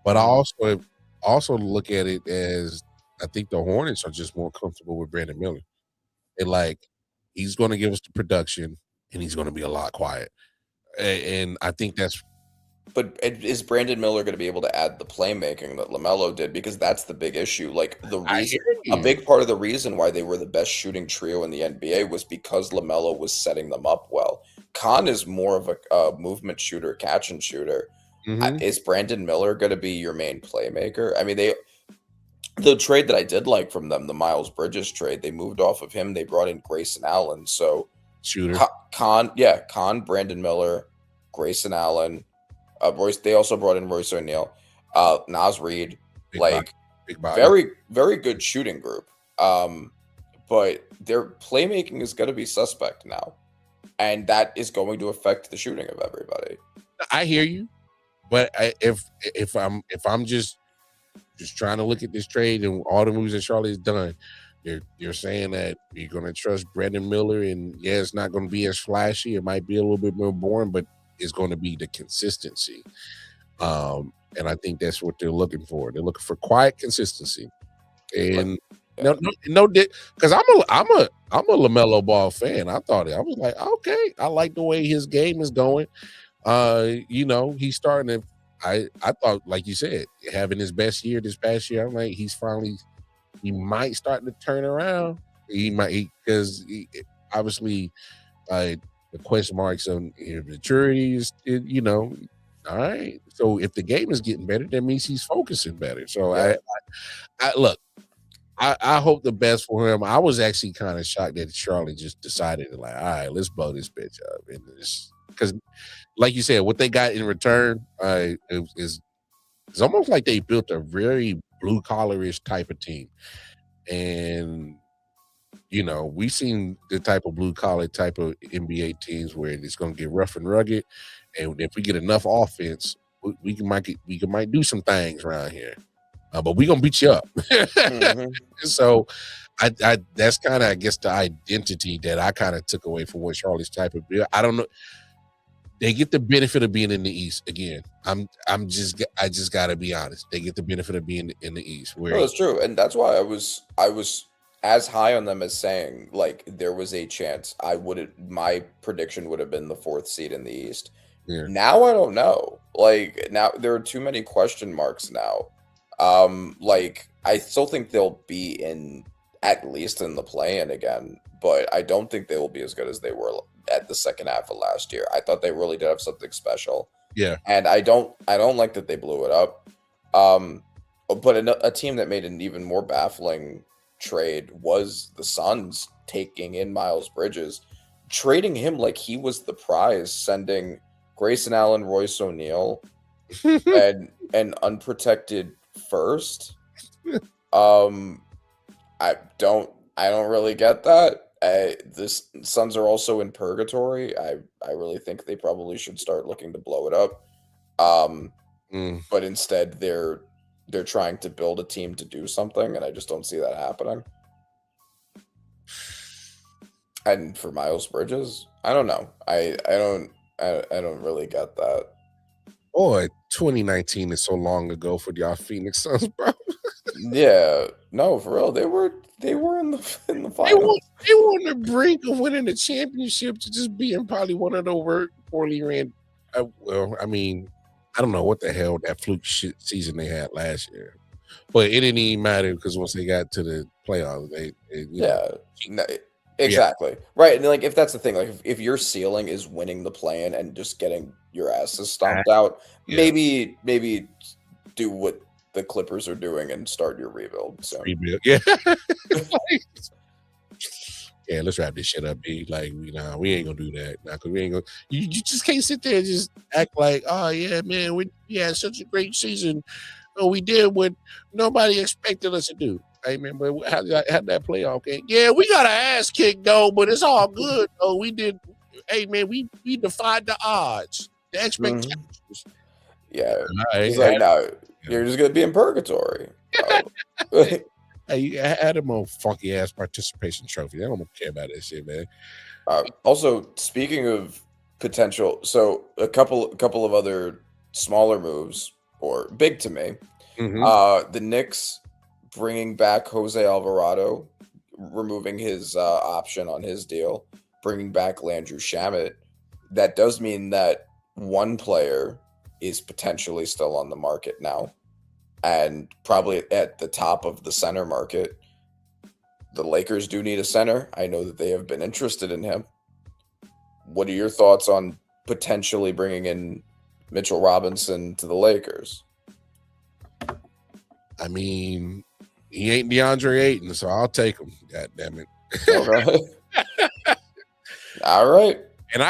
But I also look at it as, I think the Hornets are just more comfortable with Brandon Miller. And like, he's going to give us the production, and he's going to be a lot quiet. And I think that's. But is Brandon Miller going to be able to add the playmaking that LaMelo did? Because that's the big issue. Like I hear a you. big part of the reason why they were the best shooting trio in the NBA was because LaMelo was setting them up well. Khan is more of a movement shooter, catch and shooter. Is Brandon Miller going to be your main playmaker? I mean, the trade that I did like from them, the Miles Bridges trade, they moved off of him. They brought in Grayson Allen. So Shooter. Khan, Brandon Miller, Grayson Allen. Royce. They also brought in Royce O'Neal, Naz Reid, Big body. very, very good shooting group. But their playmaking is going to be suspect now, and that is going to affect the shooting of everybody. I hear you, but if I'm just trying to look at this trade and all the moves that Charlotte's done, you're saying that you're going to trust Brandon Miller, and yeah, it's not going to be as flashy. It might be a little bit more boring, but is going to be the consistency. And I think that's what they're looking for. They're looking for quiet consistency. And no, because I'm a LaMelo Ball fan. I was like, okay, I like the way his game is going. He's starting to. I thought, like you said, having his best year this past year, I'm like, he might start to turn around. He might, because obviously, the question marks on his maturity is, all right. So if the game is getting better, that means he's focusing better. So I look, I hope the best for him. I was actually kind of shocked that Charlotte just decided to all right, let's blow this bitch up. And because, like you said, what they got in return is almost like they built a very blue collarish type of team. And we've seen the type of blue collar type of NBA teams where it's going to get rough and rugged, and if we get enough offense, we might do some things around here, but we're gonna beat you up. So, I that's kind of, I guess, the identity that I kind of took away from what Charlotte's type of build. I don't know. They get the benefit of being in the East again. I just gotta be honest. They get the benefit of being in the East. No, that's true, and that's why I was as high on them as saying, like, there was a chance my prediction would have been the 4th seed in the East. Yeah. Now I don't know. Like, now there are too many question marks now. Like, I still think they'll be at least in the play-in again, but I don't think they will be as good as they were at the second half of last year. I thought they really did have something special. Yeah. And I don't like that they blew it up. But a team that made an even more baffling trade was the Suns taking in Miles Bridges, trading him like he was the prize, sending Grayson Allen, Royce O'Neal, and an unprotected first. I don't really get that. The Suns are also in purgatory. I really think they probably should start looking to blow it up. But instead they're trying to build a team to do something, and I just don't see that happening. And for Miles Bridges, I don't know. I don't really get that. Boy, 2019 is so long ago for y'all Phoenix Suns, bro. Yeah, no, for real. They were in the finals. They were on the brink of winning the championship to just being probably one of the poorly ran. I mean, I don't know what the hell that fluke shit season they had last year, but it didn't even matter because once they got to the playoffs, exactly. Right. And like, if that's the thing, like if your ceiling is winning the play-in and just getting your asses stomped out, maybe do what the Clippers are doing and start your rebuild. So rebuild, yeah. Yeah, let's wrap this shit up, B. Like, we ain't gonna do that. Nah, cause we ain't gonna. You just can't sit there and just act like, oh yeah, man, we had such a great season. Oh, we did what nobody expected us to do. Hey man, but how that playoff game? Yeah, we got our ass kicked though, but it's all good. Oh, we did. Hey man, we defied the odds, the expectations. Yeah, he's like, no, you're just gonna be in purgatory. Hey, I had him on funky ass participation trophy. I don't care about that shit, man. Also, speaking of potential, so a couple of other smaller moves, or big to me. The Knicks bringing back Jose Alvarado removing his option on his deal, bringing back Landry Shamet, that does mean that one player is potentially still on the market now, and probably at the top of the center market. The Lakers do need a center. I know that they have been interested in him. What are your thoughts on potentially bringing in Mitchell Robinson to the Lakers? I mean, he ain't DeAndre Ayton, so I'll take him. God damn it. Okay. All right. And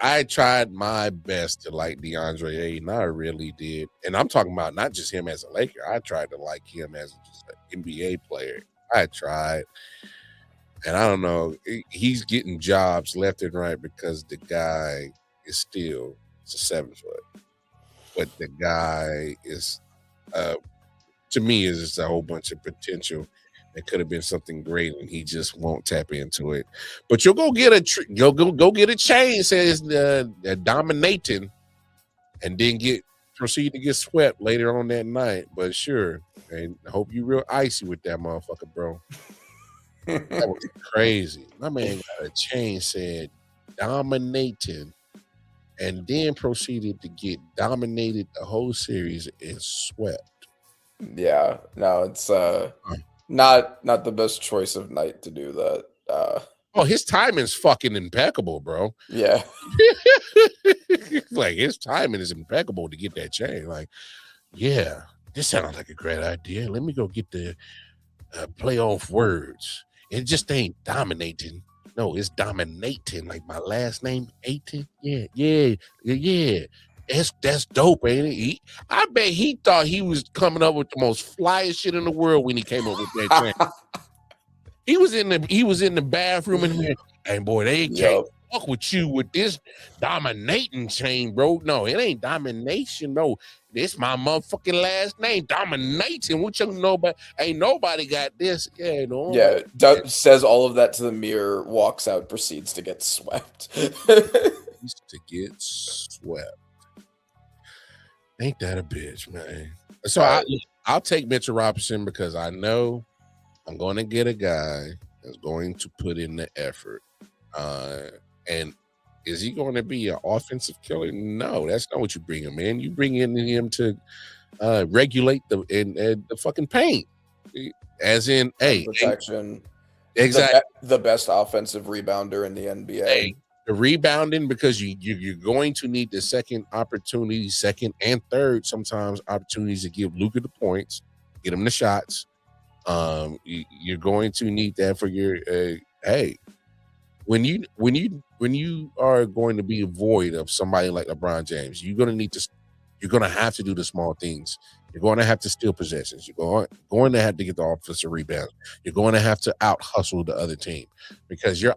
I tried my best to like DeAndre Ayton. I really did. And I'm talking about not just him as a Laker. I tried to like him as just an NBA player. I tried. And I don't know. He's getting jobs left and right because the guy is still a 7 foot. But the guy is, to me, is just a whole bunch of potential. It could have been something great, and he just won't tap into it. But you'll go get go get a chain says dominating, and then proceed to get swept later on that night. But sure, and I hope you real icy with that motherfucker, bro. That was crazy. My man got a chain said dominating, and then proceeded to get dominated the whole series and swept. Yeah, no, it's not the best choice of night to do that. Oh, his timing's fucking impeccable, bro. Yeah. Like his timing is impeccable to get that chain. Like, yeah, this sounds like a great idea. Let me go get the playoff words. It just ain't dominating. No, it's dominating. Like my last name, Aiton. Yeah. That's dope, ain't it? I bet he thought he was coming up with the most flyest shit in the world when he came up with that chain. He was in the bathroom and went, hey boy, they can't fuck with you with this dominating chain, bro. No, it ain't domination, no. This my motherfucking last name, dominating. What you know about? Ain't nobody got this. Yeah, no. Yeah, says all of that to the mirror, walks out, proceeds to get swept. Ain't that a bitch, man? So I'll take Mitchell Robinson because I know I'm going to get a guy that's going to put in the effort. And is he going to be an offensive killer? No, that's not what you bring him in. You bring in him to regulate the fucking paint, as in, protection. Exactly, the best offensive rebounder in the NBA. Hey, the rebounding, because you're going to need the second and third sometimes opportunities to give Luka the points, get him the shots. You're going to need that for your when you are going to be void of somebody like LeBron James, you're going to have to do the small things. You're going to have to steal possessions. You're going to have to get the offensive rebounds. You're going to have to out hustle the other team because your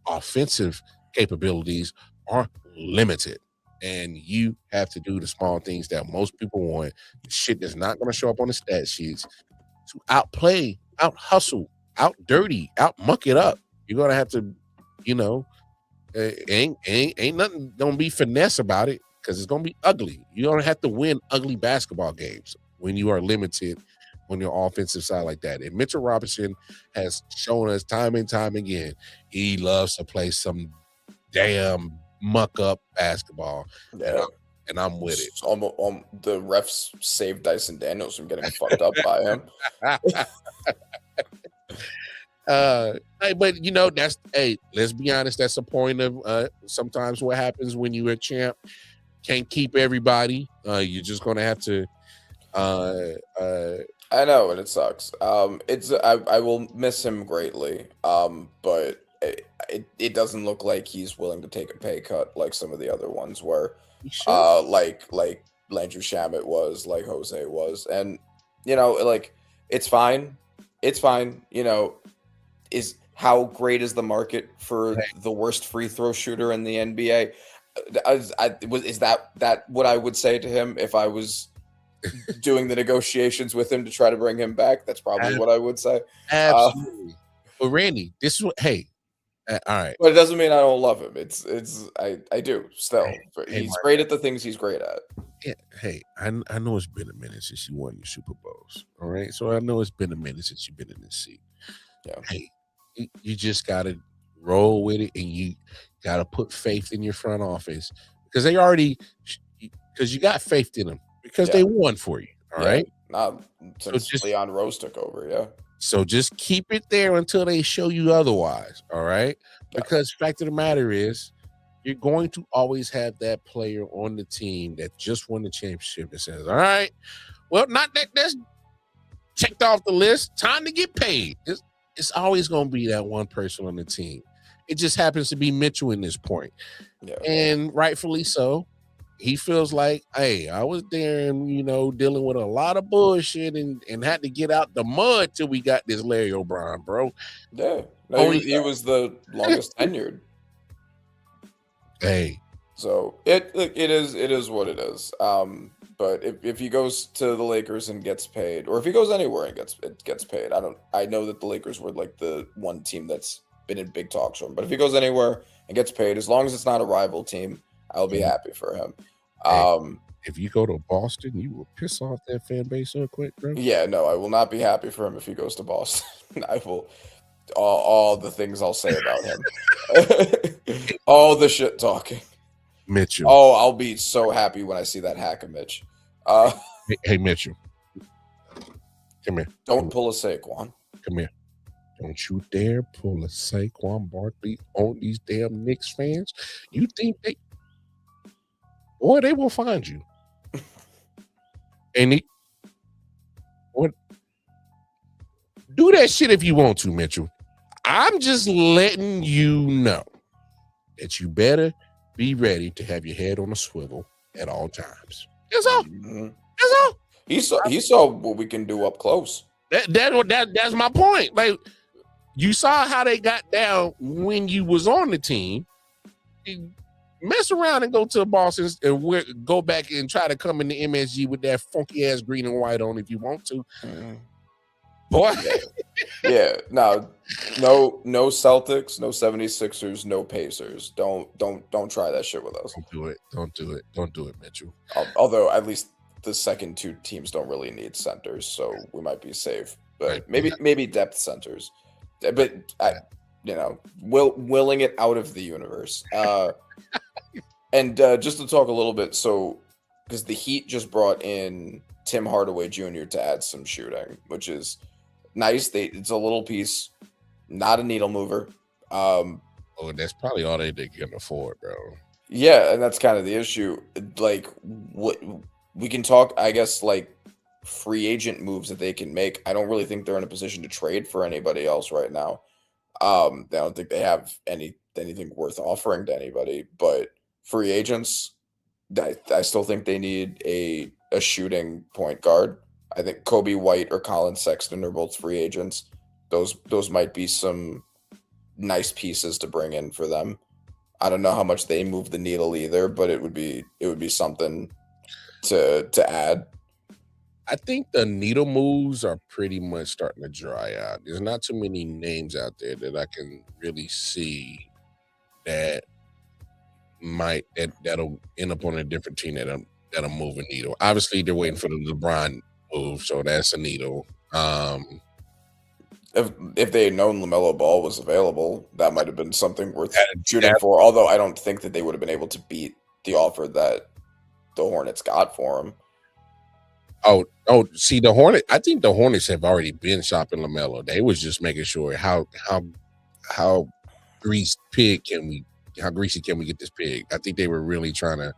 offensive capabilities are limited, and you have to do the small things that most people want. The shit that's not going to show up on the stat sheets to outplay, out hustle, out dirty, out muck it up. You're going to have to, ain't nothing gonna be finesse about it because it's gonna be ugly. You don't have to win ugly basketball games when you are limited on your offensive side like that. And Mitchell Robinson has shown us time and time again he loves to play some damn muck up basketball. Yeah. And I'm with it. The refs saved Dyson Daniels from getting fucked up by him. But let's be honest, that's the point of sometimes what happens when you're a champ. Can't keep everybody. You're just gonna have to I know, and it sucks. I will miss him greatly. But it doesn't look like he's willing to take a pay cut like some of the other ones were. Like Landry Shamet was, like Jose was, and it's fine. It's fine. Is how great is the market for the worst free throw shooter in the NBA? Is that what I would say to him if I was doing the negotiations with him to try to bring him back? That's probably what I would say. Absolutely. But Randy, this is what. All right. But it doesn't mean I don't love him. I do still. He's great at the things he's great at. Yeah. Hey, I know it's been a minute since you won your Super Bowls. All right. So I know it's been a minute since you've been in this seat. Yeah. Hey, you just gotta roll with it, and you gotta put faith in your front office because they already because you got faith in them because they won for you. All right. Not So since Leon Rose took over. Yeah. So just keep it there until they show you otherwise. All right. Because fact of the matter is, you're going to always have that player on the team that just won the championship and says, all right, well, not that that's checked off the list. Time to get paid. It's always going to be that one person on the team. It just happens to be Mitchell in this point. Yeah. And rightfully so. He feels like, hey, I was there and, dealing with a lot of bullshit and had to get out the mud till we got this Larry O'Brien, bro. Yeah. No, he was the longest tenured. Hey. So it is what it is. But if he goes to the Lakers and gets paid, or if he goes anywhere and gets paid, I know that the Lakers were like the one team that's been in big talks for him. But if he goes anywhere and gets paid, as long as it's not a rival team, I'll be happy for him. If you go to Boston, you will piss off that fan base so quick, bro. Yeah, no, I will not be happy for him if he goes to Boston. I will all the things I'll say about him. All the shit talking. Mitchell. Oh, I'll be so happy when I see that hack of Mitch. Hey, Mitchell. Come here. Don't pull a Saquon. Come here. Don't you dare pull a Saquon Barkley on these damn Knicks fans. You think they will find you. And do that shit if you want to, Mitchell. I'm just letting you know that you better be ready to have your head on a swivel at all times. That's all. Mm-hmm. That's all. He saw what we can do up close. That's my point. Like, you saw how they got down when you was on the team. Mess around and go to Boston and go back and try to come in the MSG with that funky ass green and white on if you want to. Mm-hmm. Boy. Yeah. No Celtics, no 76ers, no Pacers. Don't try that shit with us. Don't do it, Mitchell. Although at least the second two teams don't really need centers, so we might be safe. But right. maybe depth centers. But willing it out of the universe. And just to talk a little bit, so because the Heat just brought in Tim Hardaway Jr. to add some shooting, which is nice. It's a little piece, not a needle mover. That's probably all they can afford, bro. Yeah, and that's kind of the issue. Like, what we can talk, I guess, like free agent moves that they can make. I don't really think they're in a position to trade for anybody else right now. I don't think they have anything worth offering to anybody, but free agents, I still think they need a shooting point guard. I think Kobe White or Colin Sexton are both free agents. Those might be some nice pieces to bring in for them. I don't know how much they move the needle either, but it would be something to add. I think the needle moves are pretty much starting to dry out. There's not too many names out there that I can really see that'll end up on a different team that'll move a needle. Obviously, they're waiting for the LeBron move, so that's a needle. If they had known LaMelo Ball was available, that might have been something worth shooting for. Although I don't think that they would have been able to beat the offer that the Hornets got for him. Oh, see, the Hornets. I think the Hornets have already been shopping LaMelo. They was just making sure how greasy can we get this pig. I think they were really trying to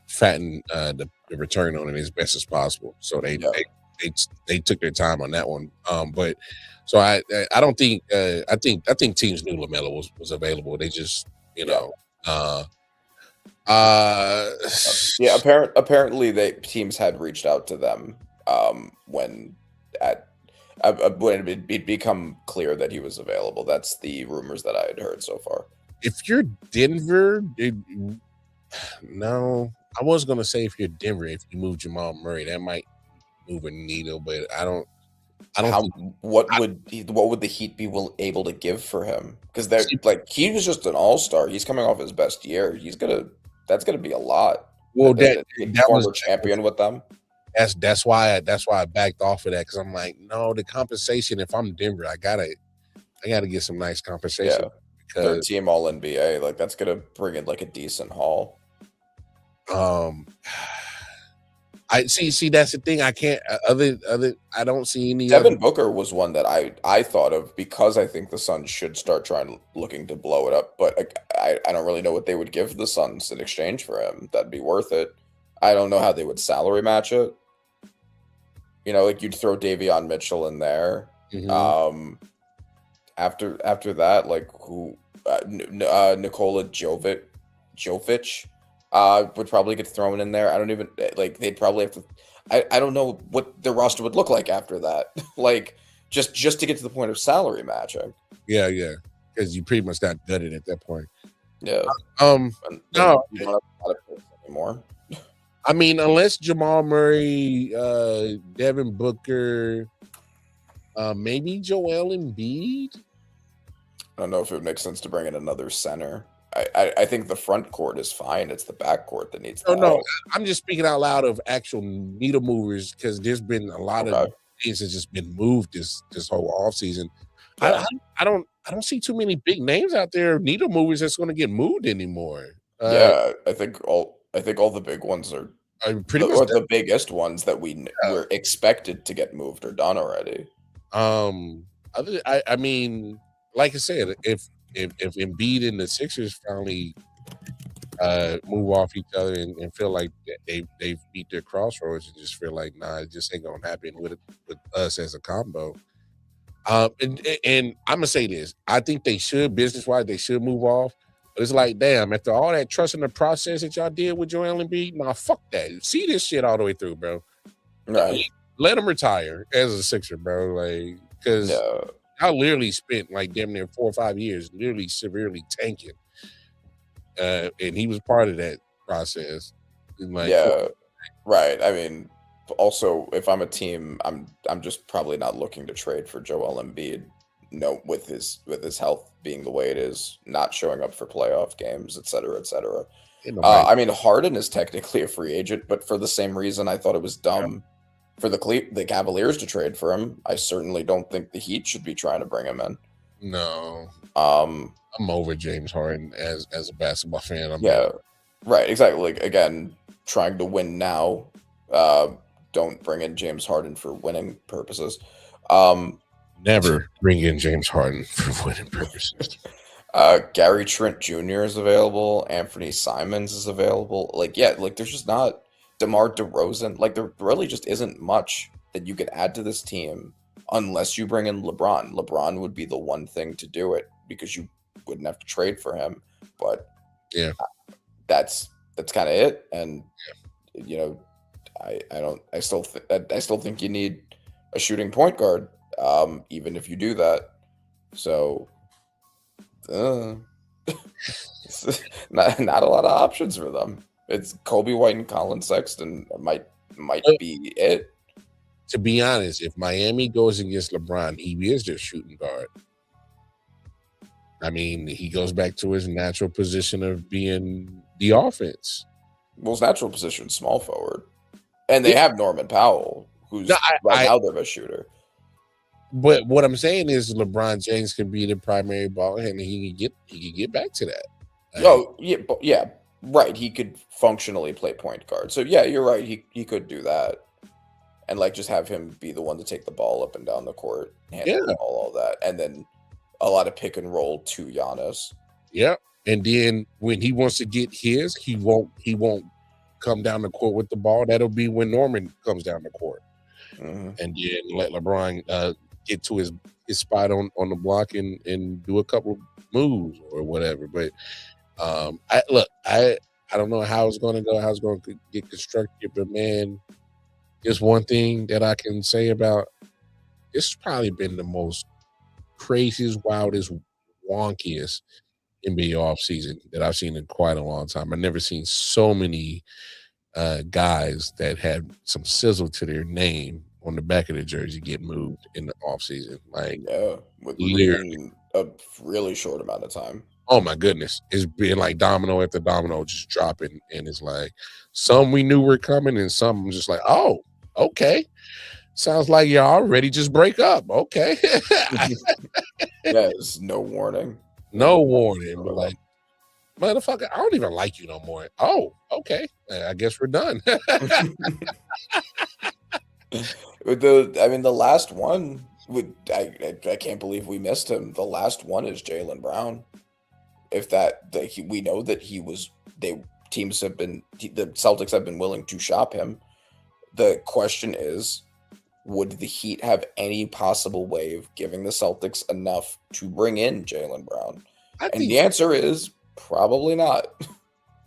fatten the return on it as best as possible. So they took their time on that one. But so I don't think I think teams knew LaMelo was available. They just apparently teams had reached out to them when it become clear that he was available. That's the rumors that I had heard so far. If you're Denver, no, I was gonna say if you're Denver, if you move Jamal Murray, that might move a needle, but I don't. What would the Heat be able to give for him? Because they're like, he was just an all-star. He's coming off his best year. That's gonna be a lot. Well, that former was champion with them. That's why I backed off of that, because I'm like, no, the compensation. If I'm Denver, I gotta I got to get some nice compensation Yeah, because third team All NBA. Like that's gonna bring in like a decent haul. I see that's the thing. I can't other I don't see any Devin other. Booker was one that I thought of because I think the Suns should start looking to blow it up. But I don't really know what they would give the Suns in exchange for him. That'd be worth it. I don't know how they would salary match it. You know, like you'd throw Davion Mitchell in there. Mhm. After that, like who Nikola Jovic would probably get thrown in there. I don't even like they'd probably have to I don't know what their roster would look like after that. Like just to get to the point of salary matching. Yeah, because you pretty much got gutted at that point. Yeah. And no, You don't have a lot of picks anymore. I mean, unless Jamal Murray, Devin Booker, maybe Joel Embiid. I don't know if it would make sense to bring in another center. I think the front court is fine. It's the back court that needs. No, I'm just speaking out loud of actual needle movers because there's been a lot of things that's just been moved this whole offseason. Yeah. I don't see too many big names out there needle movers that's going to get moved anymore. Yeah, I think all the big ones are pretty much the biggest ones that we were expected to get moved are done already. I mean, like I said, if Embiid and the Sixers finally move off each other and feel like they've beat their crossroads and just feel like it just ain't gonna happen with us as a combo. And I'm gonna say this: I think they should, business wise, they should move off. But it's like, damn, after all that trust in the process that y'all did with Joel Embiid, fuck that. See this shit all the way through, bro. Right. Let him retire as a Sixer, bro. Like, because I literally spent like damn near 4 or 5 years literally severely tanking. And he was part of that process. Right. I mean, also, if I'm a team, I'm just probably not looking to trade for Joel Embiid. No, with his health being the way it is, not showing up for playoff games, et cetera, et cetera. I mean, Harden is technically a free agent, but for the same reason, I thought it was dumb for the Cavaliers to trade for him. I certainly don't think the Heat should be trying to bring him in. No. I'm over James Harden as a basketball fan. Right, exactly. Like again, trying to win now. Don't bring in James Harden for winning purposes. Never bring in James Harden for winning purposes. Gary Trent Jr. is available. Anthony Simons is available. Like there's just not DeMar DeRozan. Like there really just isn't much that you could add to this team unless you bring in LeBron. LeBron would be the one thing to do it because you wouldn't have to trade for him. But that's kind of it. And you know, I still think you need a shooting point guard. Even if you do that, so not a lot of options for them. It's Kobe White and Colin Sexton might be it. To be honest, if Miami goes against LeBron, he is their shooting guard. I mean, he goes back to his natural position of being the offense. Well, his natural position is small forward, and they have Norman Powell, who's now they're a shooter. But what I'm saying is LeBron James could be the primary ball handler. He could get back to that. Right. He could functionally play point guard. So yeah, you're right. He could do that, and like just have him be the one to take the ball up and down the court, handle the ball, all that, and then a lot of pick and roll to Giannis. Yeah, and then when he wants to get his, he won't come down the court with the ball. That'll be when Norman comes down the court, and then let LeBron get to his spot on the block and do a couple moves or whatever. But I don't know how it's going to go, how it's going to get constructed. But man, there's one thing that I can say about this has probably been the most craziest, wildest, wonkiest NBA offseason that I've seen in quite a long time. I've never seen so many guys that had some sizzle to their name on the back of the jersey get moved in the offseason. Like, within a really short amount of time. Oh my goodness. It's been like domino after domino just dropping. And it's like some we knew were coming and some just like, oh, okay. Sounds like y'all already just break up. Okay. Yes, no warning. No warning, but like, motherfucker, I don't even like you no more. Oh, okay. I guess we're done. The last one I can't believe we missed him. The last one is Jaylen Brown. If we know that the Celtics have been willing to shop him. The question is, would the Heat have any possible way of giving the Celtics enough to bring in Jaylen Brown? And the answer is probably not.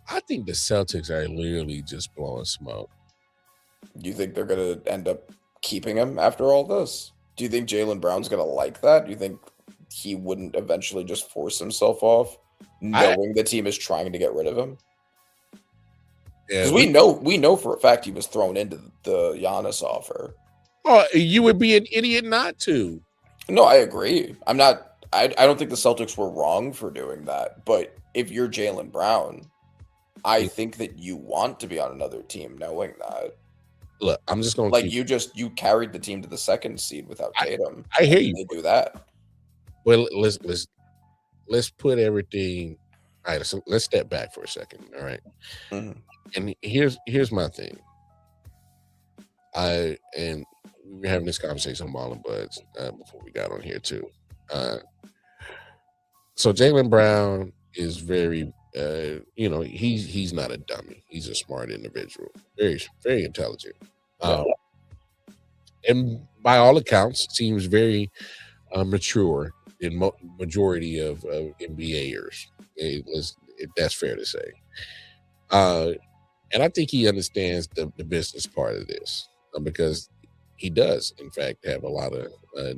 I think the Celtics are literally just blowing smoke. Do you think they're going to end up keeping him after all this? Do you think Jaylen Brown's going to like that? Do you think he wouldn't eventually just force himself off, knowing the team is trying to get rid of him? Because we know for a fact he was thrown into the Giannis offer. Oh, you would be an idiot not to. No, I agree. I don't think the Celtics were wrong for doing that. But if you're Jaylen Brown, I think that you want to be on another team knowing that. Look, I'm just going to you carried the team to the 2nd seed without Tatum. I hear you. They do that. Well, let's put everything. All right, so let's step back for a second. All right. Mm-hmm. And here's my thing. We were having this conversation on Ball and Buds before we got on here too. So Jaylen Brown is very, he's not a dummy. He's a smart individual, very, very intelligent, and by all accounts, seems very mature in majority of NBAers. That's fair to say. And I think he understands the business part of this because he does, in fact, have a lot of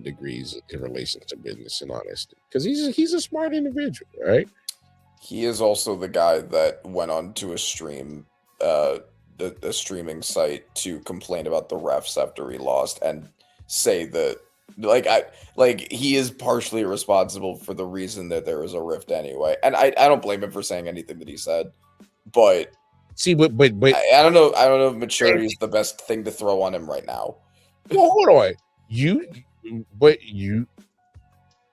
degrees in relation to business and honesty. Because he's a smart individual, right? He is also the guy that went on to a stream, the streaming site, to complain about the refs after he lost and say that, he is partially responsible for the reason that there was a rift anyway. And I don't blame him for saying anything that he said, but see, but I don't know if maturity is the best thing to throw on him right now. Well, hold on.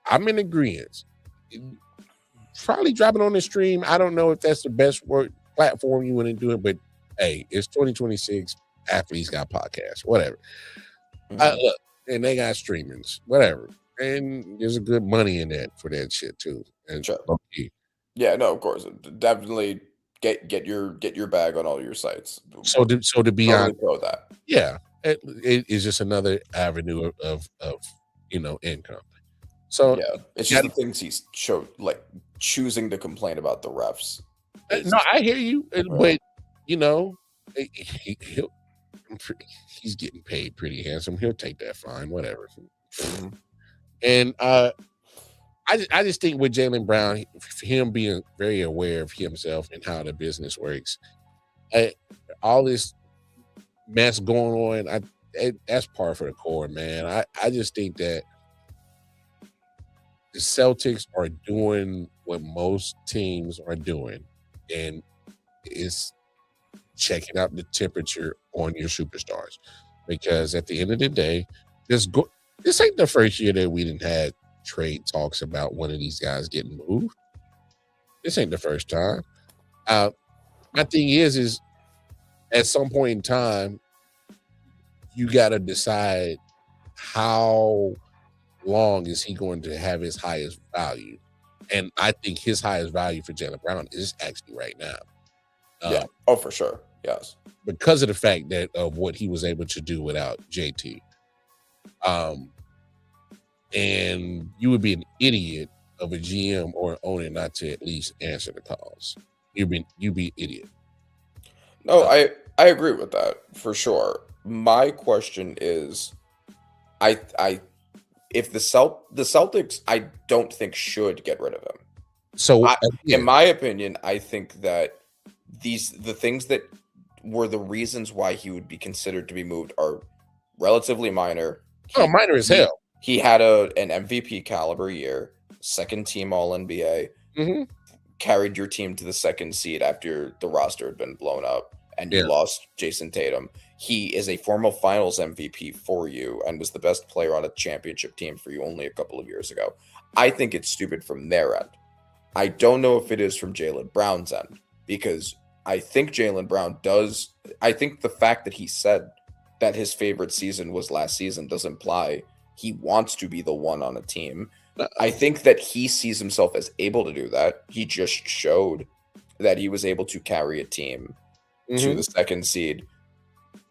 I'm in agreement. Probably dropping on the stream. I don't know if that's the best platform you want to do it, but hey, it's 2026. Athletes got podcasts, whatever. Mm-hmm. Look, and they got streamings, whatever. And there's a good money in that for that shit too. And sure. Yeah, no, of course, definitely get your bag on all your sites. So to be honest, pro that. Yeah. It is just another avenue of income. So yeah, it's just the things he's choosing to complain about the refs. No, I hear you, but he's getting paid pretty handsome. He'll take that fine, whatever. Mm-hmm. And I just think with Jaylen Brown, him being very aware of himself and how the business works, all this mess going on, that's par for the course, man. I just think that the Celtics are doing what most teams are doing, and it's checking out the temperature on your superstars. Because at the end of the day, this ain't the first year that we didn't have trade talks about one of these guys getting moved. This ain't the first time. My thing is at some point in time, you got to decide how long is he going to have his highest value. And I think his highest value for Jaylen Brown is actually right now. Yeah. Oh, for sure. Yes. Because of the fact of what he was able to do without JT. And you would be an idiot of a GM or an owner not to at least answer the calls. You'd be an idiot. No, I agree with that for sure. My question is, if the Celtics, I don't think should get rid of him. So, in my opinion, I think that the things that were the reasons why he would be considered to be moved are relatively minor. Minor as hell. He had an MVP caliber year, second team All NBA, mm-hmm. carried your team to the 2nd seed after the roster had been blown up, and you lost Jason Tatum. He is a former Finals MVP for you and was the best player on a championship team for you only a couple of years ago. I think it's stupid from their end. I don't know if it is from Jaylen Brown's end, because I think Jaylen Brown does. I think the fact that he said that his favorite season was last season does imply he wants to be the one on a team. I think that he sees himself as able to do that. He just showed that he was able to carry a team to the second seed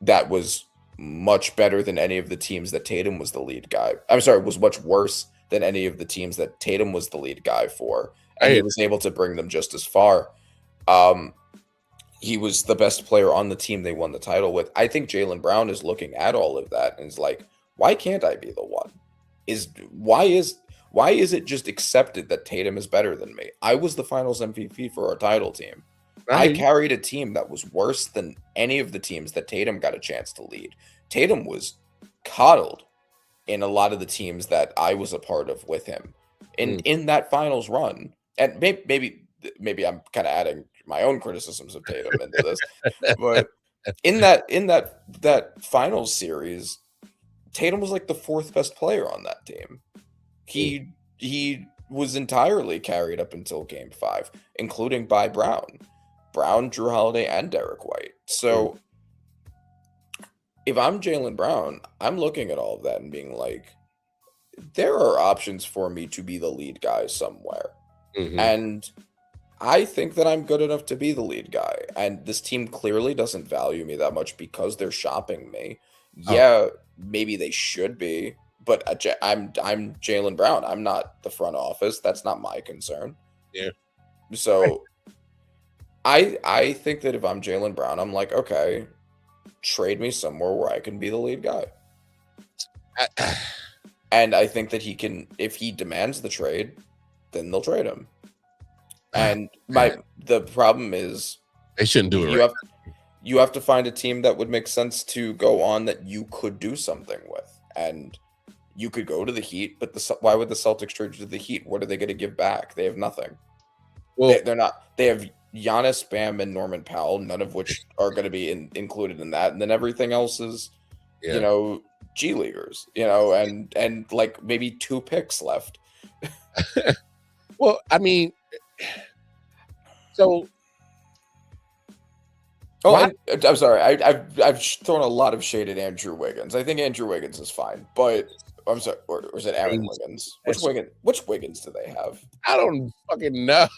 that was much better than any of the teams that Tatum was the lead guy. I'm sorry, was much worse than any of the teams that Tatum was the lead guy for. And he was able to bring them just as far. He was the best player on the team they won the title with. I think Jaylen Brown is looking at all of that and is like, why can't I be the one? Why is it just accepted that Tatum is better than me? I was the Finals MVP for our title team. I carried a team that was worse than any of the teams that Tatum got a chance to lead. Tatum was coddled in a lot of the teams that I was a part of with him in that finals run. And maybe I'm kind of adding my own criticisms of Tatum into this, but in that finals series, Tatum was like the fourth best player on that team. He was entirely carried up until Game 5, including by Brown, Drew Holiday, and Derek White. So if I'm Jaylen Brown, I'm looking at all of that and being like, there are options for me to be the lead guy somewhere. And I think that I'm good enough to be the lead guy. And this team clearly doesn't value me that much because they're shopping me. Yeah, maybe they should be, but I'm Jaylen Brown. I'm not the front office. That's not my concern. Yeah. So I think that if I'm Jaylen Brown, I'm like, okay, trade me somewhere where I can be the lead guy. And I think that he can, if he demands the trade, then they'll trade him. And the problem is they shouldn't do it. You have to find a team that would make sense to go on that you could do something with. And you could go to the Heat, but why would the Celtics trade you to the Heat? What are they going to give back? They have nothing. Well, they're not. They have Giannis, Bam, and Norman Powell, none of which are going to be included in that. And then everything else is, G Leaguers, and like maybe 2 picks left. Well, I mean, so. Oh, I'm sorry. I've thrown a lot of shade at Andrew Wiggins. I think Andrew Wiggins is fine, but I'm sorry, or is it Aaron Wiggins? Which Wiggins do they have? I don't fucking know.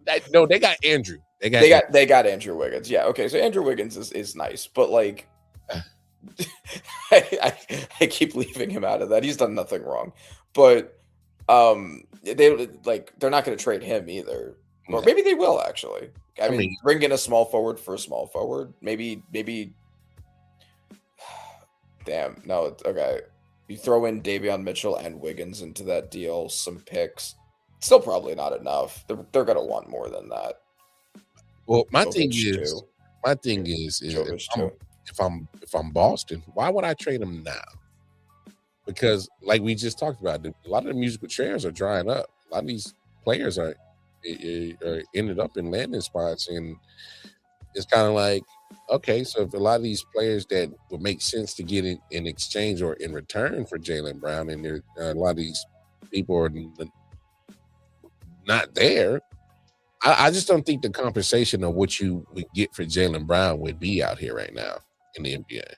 They got Andrew. They got Andrew Wiggins. Yeah, okay. So Andrew Wiggins is nice, but like, I keep leaving him out of that. He's done nothing wrong, but they're not going to trade him either, or maybe they will actually. I mean, bring in a small forward for a small forward. Maybe. Damn, no, okay. You throw in Davion Mitchell and Wiggins into that deal, some picks. Still probably not enough. They're gonna want more than that. Well, my thing is, if I'm Boston, why would I trade him now? Because, like we just talked about, a lot of the musical chairs are drying up. A lot of these players are ended up in landing spots, and it's kind of like, okay, so if a lot of these players that would make sense to get in exchange or in return for Jaylen Brown, and there a lot of these people are not there, I just don't think the compensation of what you would get for Jaylen Brown would be out here right now in the NBA.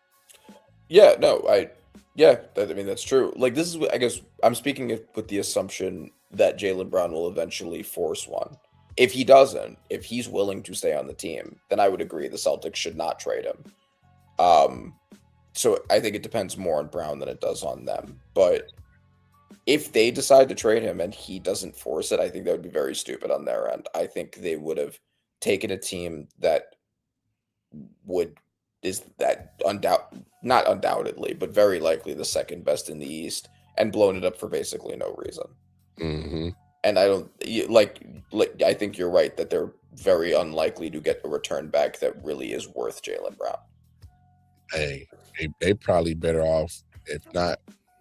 Yeah, no, I mean, that's true. Like, this is what I guess I'm speaking with the assumption that Jaylen Brown will eventually force one. If he doesn't, if he's willing to stay on the team, then I would agree the Celtics should not trade him. So I think it depends more on Brown than it does on them. But if they decide to trade him and he doesn't force it, I think that would be very stupid on their end. I think they would have taken a team that not undoubtedly, but very likely the second best in the East, and blown it up for basically no reason. Mm-hmm. And I don't I think you're right that they're very unlikely to get a return back that really is worth Jaylen Brown. Hey, they probably better off, if not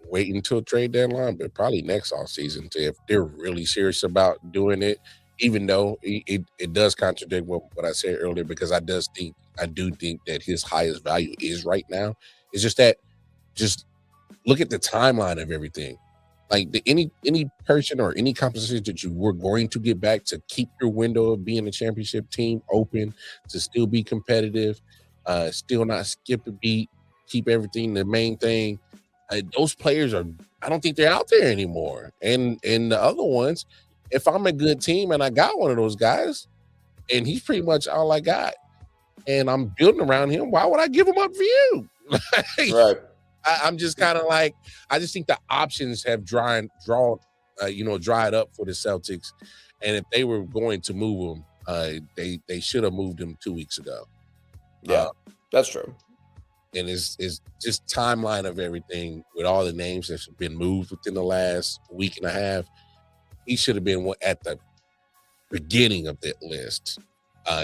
waiting until trade deadline, but probably next offseason if they're really serious about doing it, even though it does contradict what I said earlier, because I does think I do think that his highest value is right now. It's just that, just look at the timeline of everything. Like any person or any compensation that you were going to get back to keep your window of being a championship team open, to still be competitive, still not skip a beat, keep everything the main thing. Those players are, I don't think they're out there anymore. And the other ones, if I'm a good team and I got one of those guys, and he's pretty much all I got, and I'm building around him, why would I give him up for you? Right. I'm just kind of like, I just think the options have dried up for the Celtics, and if they were going to move him, they should have moved him 2 weeks ago. Yeah, that's true. And it's just timeline of everything with all the names that have been moved within the last week and a half. He should have been at the beginning of that list.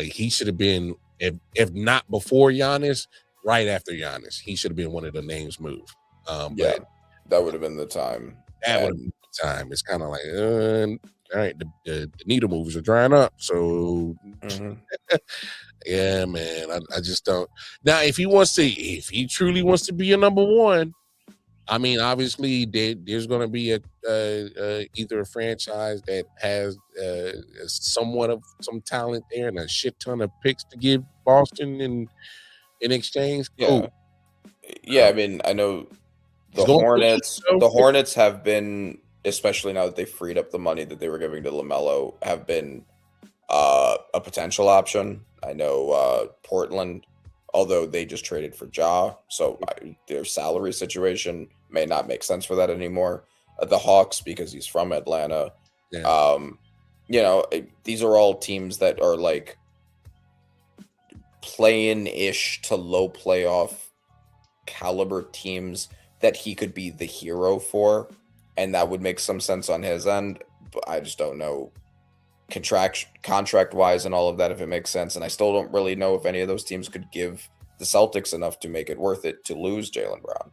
He should have been, if not before Giannis, right after Giannis. He should have been one of the names moved. But that would have been the time. That would have been the time. It's kind of like, all right, the needle movers are drying up. So, yeah, man, I just don't. Now, if he truly wants to be a number one, I mean, obviously, there's going to be either a franchise that has somewhat of some talent there and a shit ton of picks to give Boston in exchange. Cool. Yeah, I mean, I know the Hornets have been, especially now that they freed up the money that they were giving to LaMelo, have been a potential option. I know Portland, although they just traded for Ja, so their salary situation may not make sense for that anymore. The Hawks, because he's from Atlanta. Yeah. These are all teams that are like play-in-ish to low playoff caliber teams that he could be the hero for, and that would make some sense on his end, but I just don't know contract wise and all of that if it makes sense. And I still don't really know if any of those teams could give the Celtics enough to make it worth it to lose Jaylen Brown.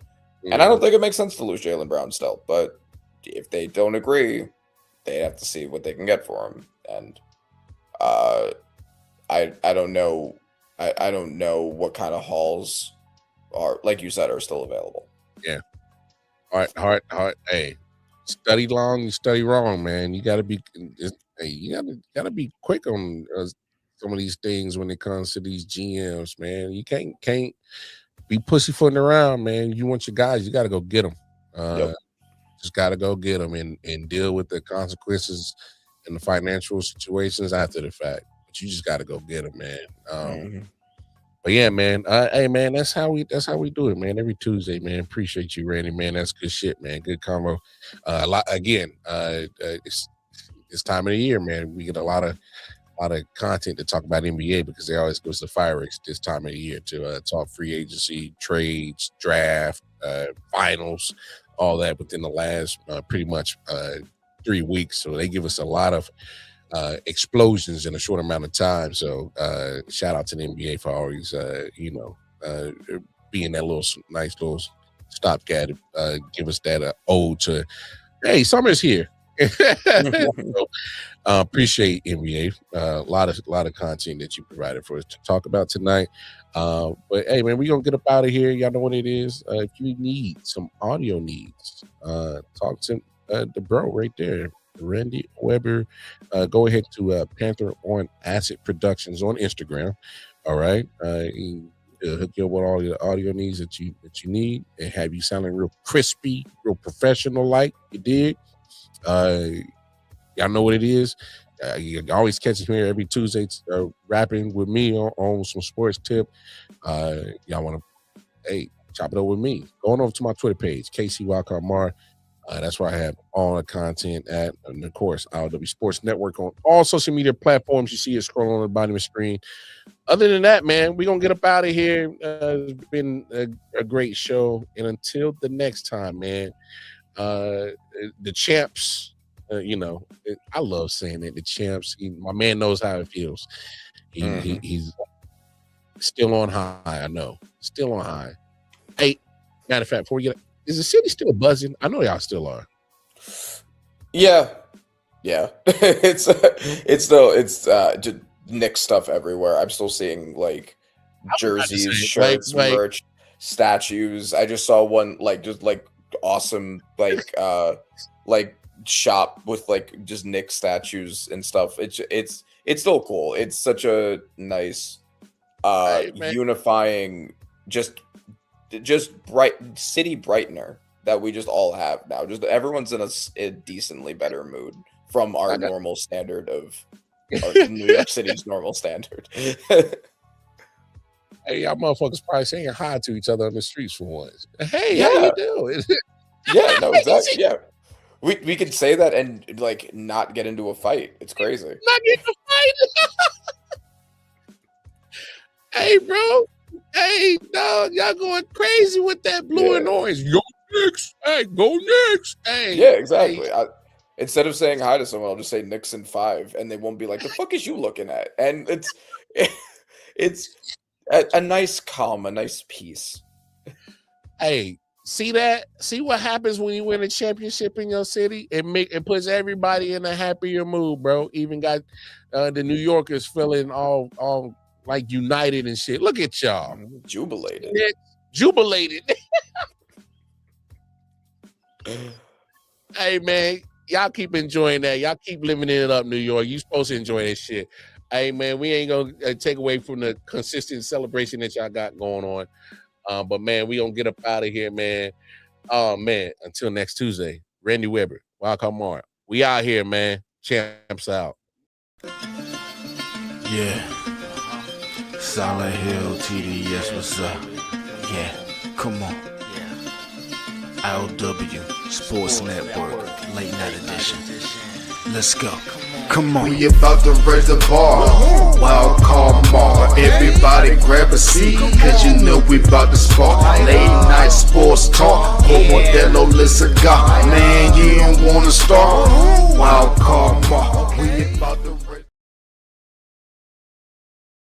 And I don't think it makes sense to lose Jaylen Brown still, but if they don't agree, they have to see what they can get for him. And I don't know. I don't know what kind of hauls are, like you said, are still available. Yeah. All right. Hey, study long, you study wrong, man. You got to be, you gotta be quick on some of these things when it comes to these GMs, man. You can't be pussyfooting around, man. You want your guys, you got to go get them. Just got to go get them and deal with the consequences and the financial situations after the fact. But you just got to go get them, man. But yeah, man. Hey, man, that's how we do it, man. Every Tuesday, man. Appreciate you, Randy, man. That's good shit, man. Good combo. It's time of the year, man. We get a lot of content to talk about NBA because they always goes to fireworks this time of the year to talk free agency, trades, draft, finals, all that within the last pretty much 3 weeks. So they give us a lot of explosions in a short amount of time. So shout out to the NBA for always, being that little nice little stopgap, give us that ode to, hey, summer's here. So, appreciate NBA. A lot of content that you provided for us to talk about tonight. But hey, man, we're gonna get up out of here. Y'all know what it is. If you need some audio needs, talk to the bro right there, Randy Weber. Go ahead to Panther on Acid Productions on Instagram. All right. Hook you up with all the audio needs that you need and have you sounding real crispy, real professional like you did. Y'all know what it is. You always catch me here every Tuesday rapping with me on some sports tip. Y'all want to, chop it over with me. Going over to my Twitter page, KC Wildcard Mar. That's where I have all the content at, and of course, I.O.W Sports Network on all social media platforms. You see it scrolling on the bottom of the screen. Other than that, man, we're going to get up out of here. It's been a great show. And until the next time, man, the champs, I love saying it. The champs, my man knows how it feels. He's still on high. I know, still on high. Hey, matter of fact, before we get, is the city still buzzing? I know y'all still are. Yeah. it's still just Knicks stuff everywhere. I'm still seeing like jerseys, say, shirts, like- merch, statues. I just saw one just awesome like shop with like just Nick statues and stuff. It's still cool. It's such a nice Hey, man. unifying just bright city brightener that we just all have now. Just everyone's in a decently better mood from our normal standard of New York City's normal standard. Hey, y'all motherfuckers probably saying hi to each other on the streets for once. Hey, Yeah. how you doing? Yeah, no, exactly. Yeah. We could say that and like not get into a fight. It's crazy. Not getting a fight. Hey, bro. Hey, dog, y'all going crazy with that blue and orange. Go Knicks. Hey, go Knicks. Hey. Yeah, exactly. Instead of saying hi to someone, I'll just say Nixon 5, and they won't be like, "The fuck is you looking at?" And it's a nice calm, a nice peace. Hey, see that? See what happens when you win a championship in your city? It puts everybody in a happier mood, bro. Even got the New Yorkers feeling all like united and shit. Look at y'all. Jubilated. Yeah, jubilated. Hey, man, y'all keep enjoying that. Y'all keep living it up, New York. You supposed to enjoy that shit. Hey, man, we ain't going to take away from the consistent celebration that y'all got going on. But, man, we going to get up out of here, man. Oh, man, until next Tuesday. Randy Weber, Wildcard Mark. We out here, man. Champs out. Yeah. Solid Hill TD, yes, what's up? Yeah, come on. I.O.W. Sports Network, late night edition. Let's go. Come on. We about to raise the bar. Wildcard Mark. Everybody grab a seat, cause you know we about to spark. Late night sports talk. Modelo cigar. Man, you don't wanna start. Wildcard Mark. We about to